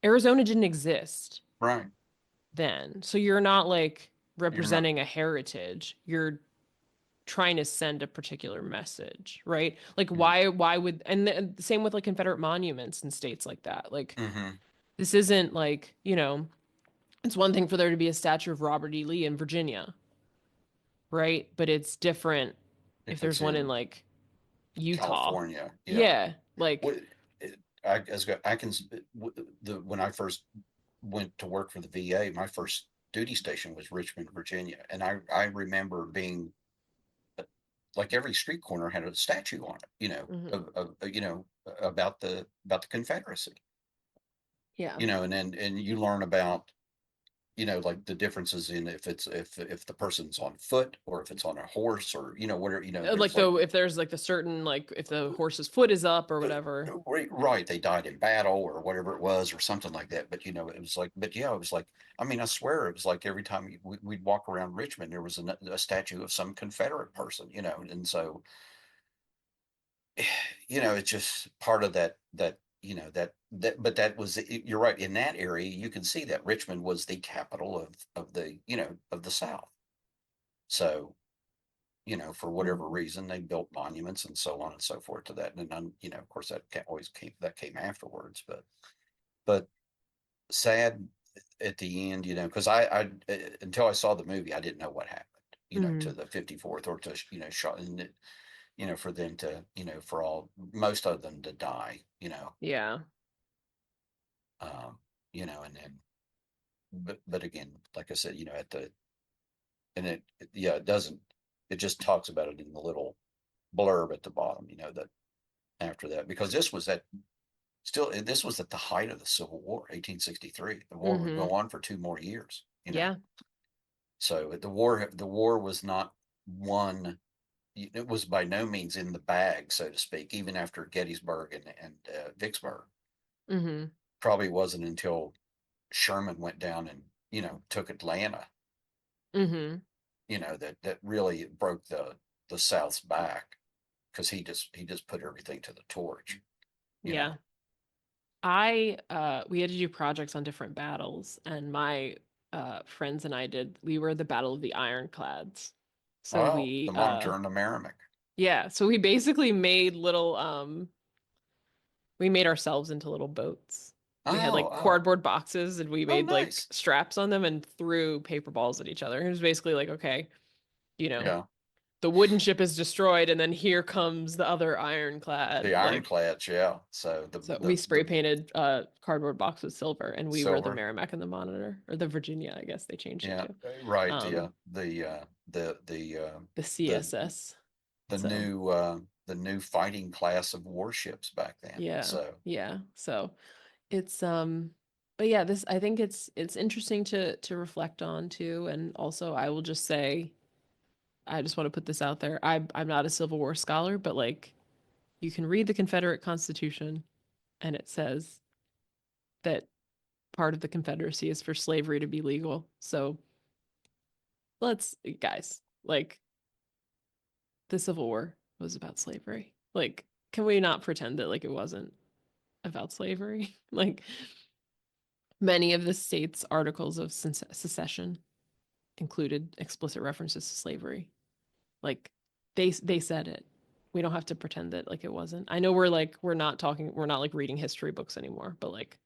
Arizona didn't exist Right. then. So you're not like You're not. representing a heritage. You're trying to send a particular message, right? Like why would and the same with like Confederate monuments in states like that. Like Mm-hmm. this isn't like, it's one thing for there to be a statue of Robert E. Lee in Virginia, right? But it's different if If there's it's one in in like Utah. California, yeah. Yeah, like What I can when I first went to work for the VA, my first duty station was Richmond, Virginia, and I remember being like every street corner had a statue on it, mhm. about the Confederacy, Yeah. and then you learn about like the differences in if the person's on foot or if it's on a horse or whatever, Like there's like though if there's like the certain like if the horse's foot is up or whatever. right, they died in battle or whatever it was or something like that. But it was like, but yeah, it was like, I mean, I swear it was like every time we'd walk around Richmond, there was a statue of some Confederate person, and so it's just part of that but that was, you're right, in that area you can see that Richmond was the capital of the of the South. So for whatever Mhm. reason, they built monuments and so on and so forth to that. And then, of course, that came afterwards. But sad at the end, because until I saw the movie, I didn't know what happened, to Mhm. the 54th or to shot, and for them to, for all most of them to die, Yeah. um, and then, but again, like I said, at the and yeah, it doesn't. It just talks about it in the little blurb at the bottom, that after that, because this was at the height of the Civil War, 1863. The war would Mhm. go on for 2 more years, Yeah. so the war was not won. It was by no means in the bag, so to speak, even after Gettysburg and Vicksburg. Mhm. Probably wasn't until Sherman went down and took Atlanta, Mhm. that really broke the South's back, because he just put everything to the torch, you Yeah. know. I we had to do projects on different battles and my friends and I did we were the Battle of the Ironclads. So Oh, the Monitor and the Merrimack. yeah, so we basically made little we made ourselves into little boats. We had Oh, like oh, cardboard boxes and we oh, made like nice. straps on them and threw paper balls at each other. It was basically like, okay, you know, Yeah, the wooden ship is destroyed and then here comes the other the ironclad. Like ironclads. Yeah. So the so we the spray the painted cardboard box with silver and we were the silver. Merrimack and the Monitor or the Virginia, I guess they changed it Yeah, to. right. Um The the the CSS. the So new the new fighting class of warships back then. yeah. So Yeah. So it's but yeah, this I think it's interesting to reflect on too. And also I will just say I just want to put this out there. I'm not a Civil War scholar, but like you can read the Confederate Constitution and it says that part of the Confederacy is for slavery to be legal. So let's guys, like the Civil War was about slavery. Like, can we not pretend that like it wasn't about slavery? Like many of the state's articles of secession included explicit references to slavery. Like they said it. We don't have to pretend that like it wasn't. I know we're not like reading history books anymore, but like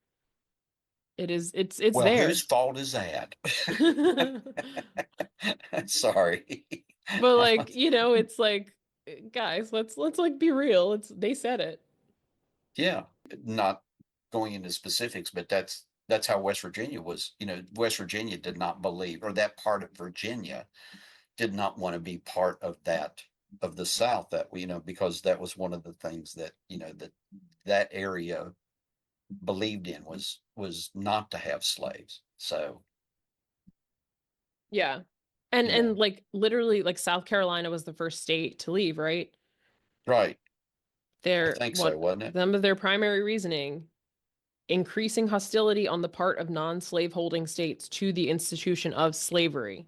it's well, there. whose fault is that? But Sorry. like, it's like guys, let's like be real. It's they said it. Yeah, not going into specifics, but that's how West Virginia was. West Virginia did not believe, or that part of Virginia did not want to be part of the South, that because that was one of the things that that area believed in, was not to have slaves. So, Yeah. And you know, like literally like South Carolina was the first state to leave, right? right. I Their think so, what wasn't it? some of their primary reasoning increasing hostility on the part of non-slave holding states to the institution of slavery.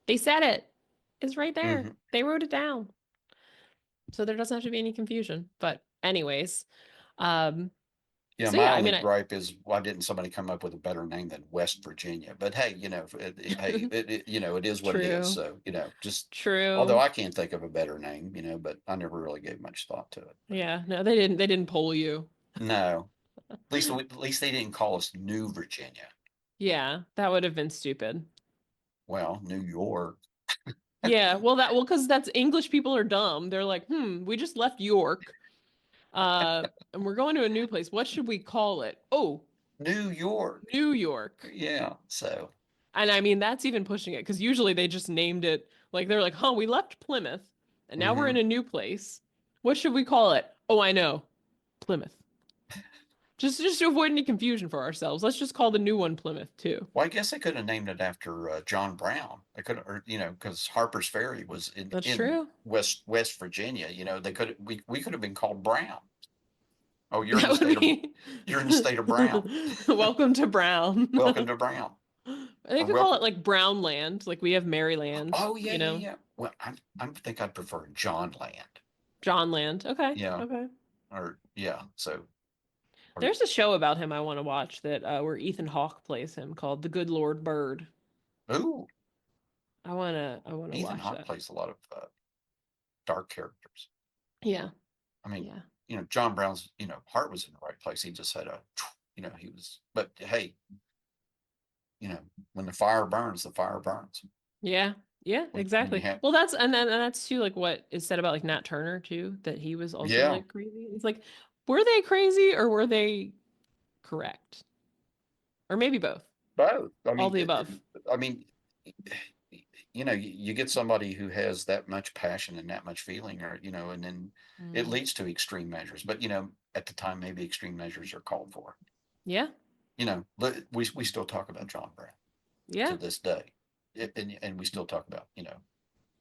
They said it. It's right there. Hmm. They wrote it down. So there doesn't have to be any confusion. But Anyways, um, Yeah, so my yeah, I only mean, gripe is why didn't somebody come up with a better name than West Virginia? But hey, hey, it is what it is. true, So, just although true. I can't think of a better name, but I never really gave much thought to it. But Yeah, no, they didn't poll you. no, at least they didn't call us New Virginia. Yeah, that would have been stupid. Well, New York. Yeah, well, because that's English people are dumb. They're like, we just left York, and we're going to a new place. What should we call it? Oh, New York. New York. Yeah. So, And I mean, that's even pushing it because usually they just named it like they're like, we left Plymouth and now we're in hmm a new place. What should we call it? Oh, I know, Plymouth. Just to avoid any confusion for ourselves, let's just call the new one Plymouth too. well, I guess they could have named it after John Brown. They could, or because Harper's Ferry was in That's in true. West Virginia. They could we could have been called Brown. Oh, That would be you're in the state of Brown. welcome to Brown. Welcome to Brown, They or could call welcome. it like Brownland, like we have Maryland, Oh yeah, yeah, yeah. Well, I think I'd prefer John Land. Johnland. Okay, Yeah, okay. or yeah. So or There's a show about him I want to watch that where Ethan Hawke plays him called The Good Lord Bird. ooh, I wanna Ethan watch Hawke that. plays a lot of dark characters. Yeah, I mean, yeah, John Brown's heart was in the right place. He just had he was. But hey, you know, when the fire burns, the fire burns. yeah, yeah, When you exactly. have Well, that's too like what is said about like Nat Turner too, that he was also yeah, like crazy. It's like, were they crazy or were they correct? Or maybe both. both. I All mean, the above. I mean, you get somebody who has that much passion and that much feeling, or and then it Mm. leads to extreme measures. But at the time, maybe extreme measures are called for. Yeah, But we still talk about John Brown to yeah. this day, and we still talk about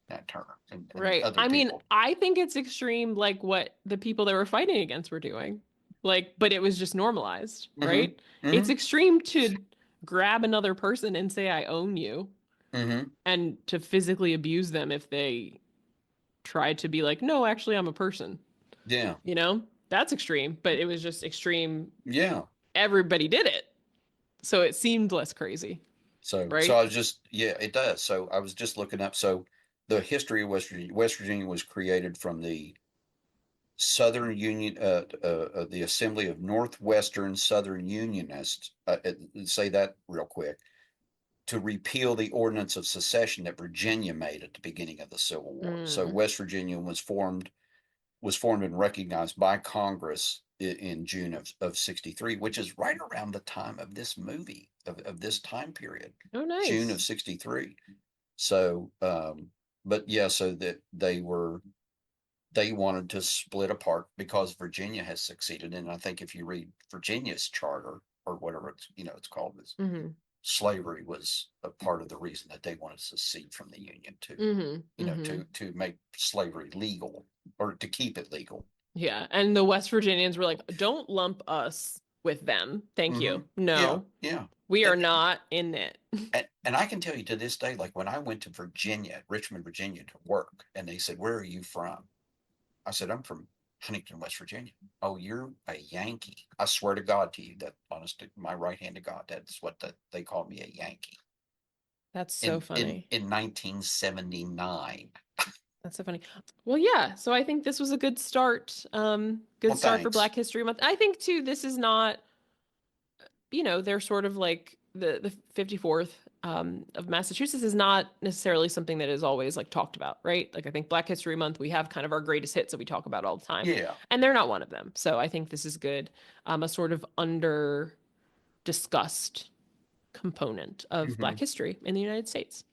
Nat Turner and Right. other I mean, people. I think it's extreme, like what the people they were fighting against were doing. Like, but it was just normalized, Mm-hmm. right? It's Mm-hmm. extreme to grab another person and say, I own you, Mm-hmm. and to physically abuse them if they try to be like, no, actually, I'm a person. Yeah. That's extreme, but it was just extreme. Yeah. Everybody did it. So it seemed less crazy, So right? I was just, yeah, it does. So I was just looking up. So the history of West Virginia. West Virginia was created from the Southern Union, the Assembly of Northwestern Southern Unionists. Say that real quick. To repeal the ordinance of secession that Virginia made at the beginning of the Civil War. So Mm. West Virginia was formed and recognized by Congress in June of 63, which is right around the time of this movie, of this time period, Oh, June of nice. 63. So, but yeah, so that they wanted to split apart because Virginia has succeeded. And I think if you read Virginia's charter or whatever it's called, is Hmm. slavery was a part of the reason that they wanted to secede from the Union to, Hmm. to Hmm. to make slavery legal or to keep it legal. Yeah, and the West Virginians were like, "Don't lump us with them. Thank Hmm you. Yeah, No, yeah. we are And, not in it." and I can tell you to this day, like when I went to Virginia, Richmond, Virginia to work, and they said, "Where are you from?" I said, "I'm from Huntington, West Virginia." "Oh, you're a Yankee." I swear to God to you, that honest, my right hand to God, that's what they called me, a Yankee That's so in funny. 1979. That's so funny. Well, yeah, so I think this was a good start. Good Well, start for thanks. Black History Month. I think too, this is not, they're sort of like the 54th of Massachusetts is not necessarily something that is always like talked about, right? Like I think Black History Month, we have kind of our greatest hits that we talk about all the time, Yeah. and they're not one of them. So I think this is good. A sort of under discussed component of Black hmm history in the United States.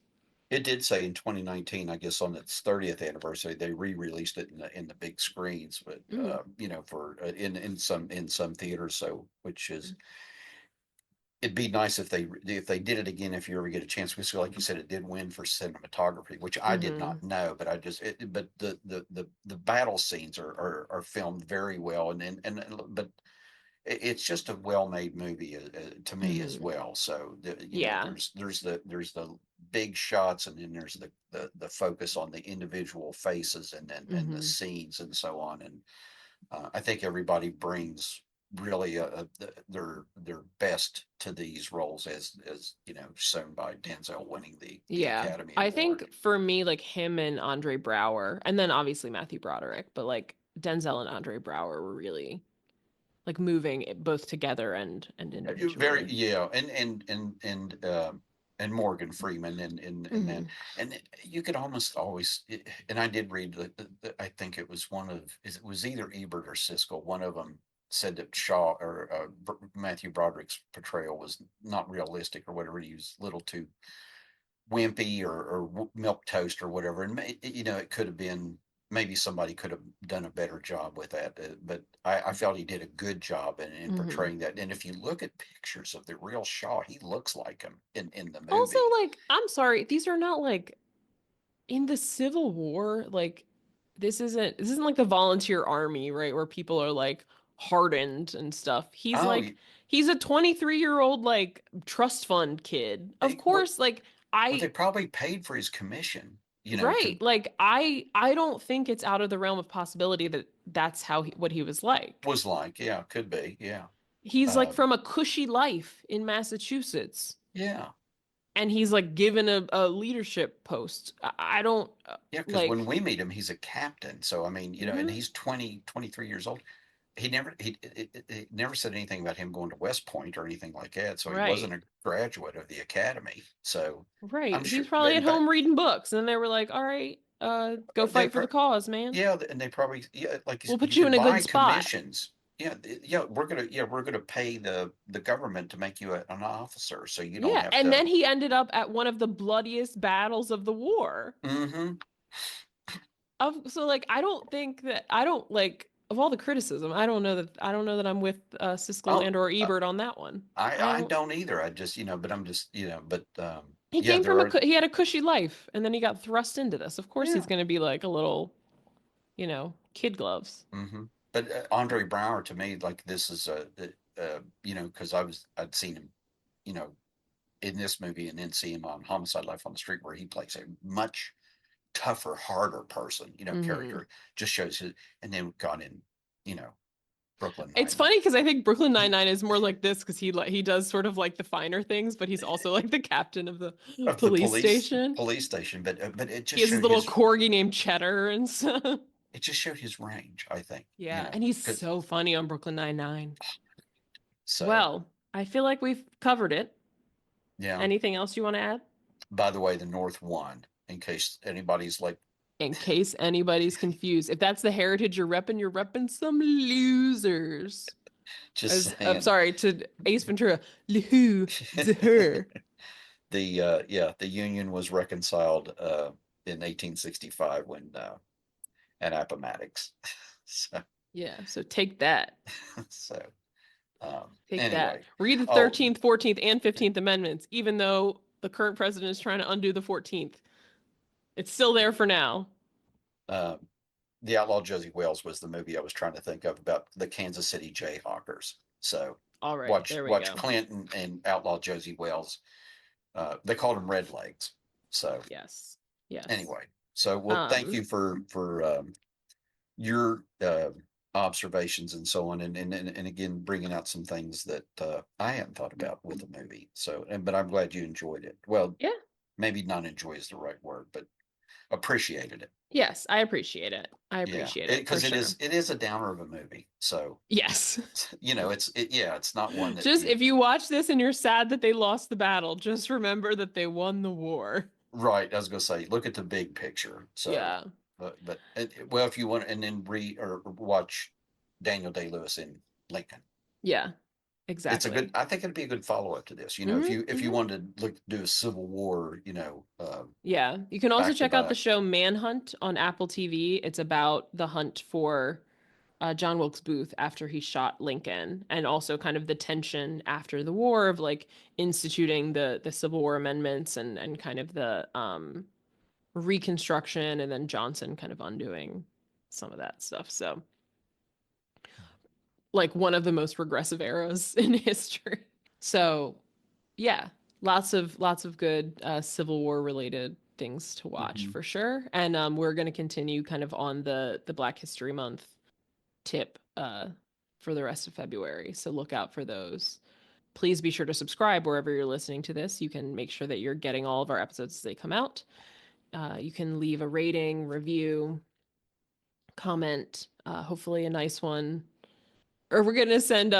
It did say in 2019, I guess on its 30th anniversary, they re-released it in the big screens, but Mm-hmm. for in some theaters. So, which is, it'd be nice if they did it again if you ever get a chance. Because, like you said, it did win for cinematography, which I did Mm-hmm. not know, but but the battle scenes are filmed very well, but it's just a well-made movie to me as Mm-hmm. well. So Yeah. there's the big shots, and then there's the focus on the individual faces, and then and the Mm-hmm. scenes and so on. And I think everybody brings really their best to these roles, as you know, shown by Denzel winning the Yeah. Academy I Award. think for me, like him and Andre Brower, and then obviously Matthew Broderick, but like Denzel and Andre Brower were really like moving it both together and Very, individually. yeah, and Morgan Freeman and that, Hmm. and you could almost always, and I did read I think it was it was either Ebert or Siskel, one of them said that Shaw or Matthew Broderick's portrayal was not realistic or whatever. He was a little too wimpy or milk toast or whatever. And you know, it could have been, maybe somebody could have done a better job with that. But I felt he did a good job in Hmm. portraying that. And if you look at pictures of the real Shaw, he looks like him in the Also, movie. like, I'm sorry, these are not like in the Civil War, like this isn't like the volunteer army, right? Where people are like hardened and stuff. He's Oh, like he's a 23-year-old like trust fund kid. Of what? course, like Well, they I probably paid for his commission, you know, right, to like I don't think it's out of the realm of possibility that that's how what he was like. was like, yeah, could be, yeah, He's like uh, from a cushy life in Massachusetts yeah. and he's like given a leadership post. I don't Yeah, because when like we meet him, he's a captain. So I mean, you know, and mhm, he's 23 years old. He never said anything about him going to West Point or anything like that. So he right. wasn't a graduate of the academy. So I'm Right. sure. He's probably In at fact, home reading books. And then they were like, all right, go they fight for the cause, man. yeah, and they probably, yeah, like We'll you put you could in a buy good spot. commissions. Yeah, we're gonna pay the government to make you an officer, so you don't Yeah. have And to. then he ended up at one of the bloodiest battles of the war. Hmm. So like I don't like of all the criticism, I don't know that I'm with Siskel Oh, and or Ebert on that one. I I don't don't either. I just, but I'm just, but he yeah, came there from are. he had a cushy life and then he got thrust into this. Of course he's Yeah. going to be like a little, kid gloves. Hmm. But Andre Brower, to me, like, this is because I'd seen him, you know, in this movie, and then see him on Homicide: Life on the Street, where he plays a much tougher, harder person, Hmm. character. Just shows his, and then got in, you know, Brooklyn It's Nine funny because I think Brooklyn Nine-Nine is more like this because he does sort of like the finer things, but he's also like the captain of the of the police station. police station. But it He just has his showed little his, corgi named Cheddar and stuff. range. I think, Yeah, and he's because so funny on Brooklyn Nine-Nine. so Well, I feel like we've covered it. yeah. Anything else you want to add? By the way, the North won. In case anybody's like, In case anybody's confused, if that's the heritage you're repping some losers. just As I'm saying. sorry to Ace Ventura, loser. The Union was reconciled in 1865 when at Appomattox. So Yeah, so take that. so Take that. anyway, Read the oh, 13th, 14th, and 15th Amendments, even though the current president is trying to undo the 14th. It's still there for now. um, the Outlaw Josie Wales was the movie I was trying to think of about the Kansas City Jayhawkers. So All right, watch there we watch go. Clinton and Outlaw Josie Wales. They called him Red Legs. So Yes. Yes. anyway, so well, thank Um, you for your observations and so on, and again bringing out some things that I hadn't thought about with the movie. So, but I'm glad you enjoyed it. Well, yeah. maybe not enjoy is the right word, but appreciated it. Yes, I appreciate it. I Yeah, appreciate it for because sure. it is a downer of a movie. So, Yes. it's not one that Just if you watch this and you're sad that they lost the battle, just remember that they won the war. right. I was going to say, look at the big picture. So, Yeah. but well, if you want, and then read or watch Daniel Day Lewis in Lincoln. Yeah. It's a good. Exactly. I think it'd be a good follow up to this. If Hmm. you Hmm. wanted to do a Civil War, Yeah. You can also back to check out the back. show Manhunt on Apple TV. It's about the hunt for John Wilkes Booth after he shot Lincoln, and also kind of the tension after the war of like instituting the Civil War amendments and kind of the Reconstruction, and then Johnson kind of undoing some of that stuff. So, like one of the most regressive eras in history. So, yeah, lots of good Civil War related things to watch Hmm. for sure. And we're going to continue kind of on the Black History Month tip for the rest of February. So look out for those. Please be sure to subscribe wherever you're listening to this. You can make sure that you're getting all of our episodes as they come out. You can leave a rating, review, comment, hopefully a nice one. Or we're going to send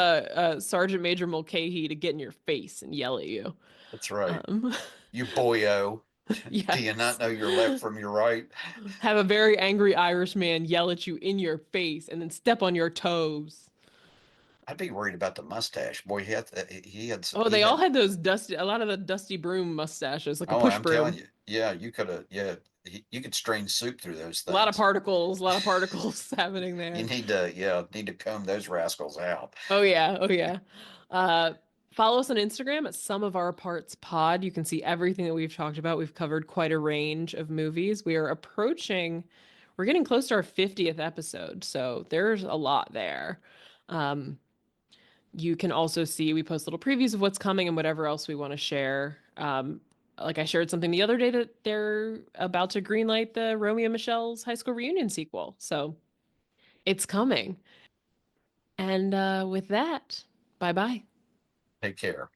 Sergeant Major Mulcahy to get in your face and yell at you. That's right. Um, You boyo. Do you not yes. know your left from your right? Have a very angry Irish man yell at you in your face and then step on your toes. I'd be worried about the mustache. Boy, Oh, he they all had. had those a lot of the dusty broom mustaches, like a Oh, push I'm telling broom. you, yeah, you could have, yeah, you could strain soup through those things. A lot of particles happening You there. need to, yeah, need to comb those rascals out. Oh yeah, oh yeah. Uh, Follow us on Instagram at Some of Our Parts Pod. You can see everything that we've talked about. We've covered quite a range of movies. We're getting close to our 50th episode, so there's a lot there. Um, you can also see we post little previews of what's coming and whatever else we want to share. Like I shared something the other day that they're about to greenlight the Romeo and Michelle's high school reunion sequel. So it's coming. And with that, bye bye. Take care.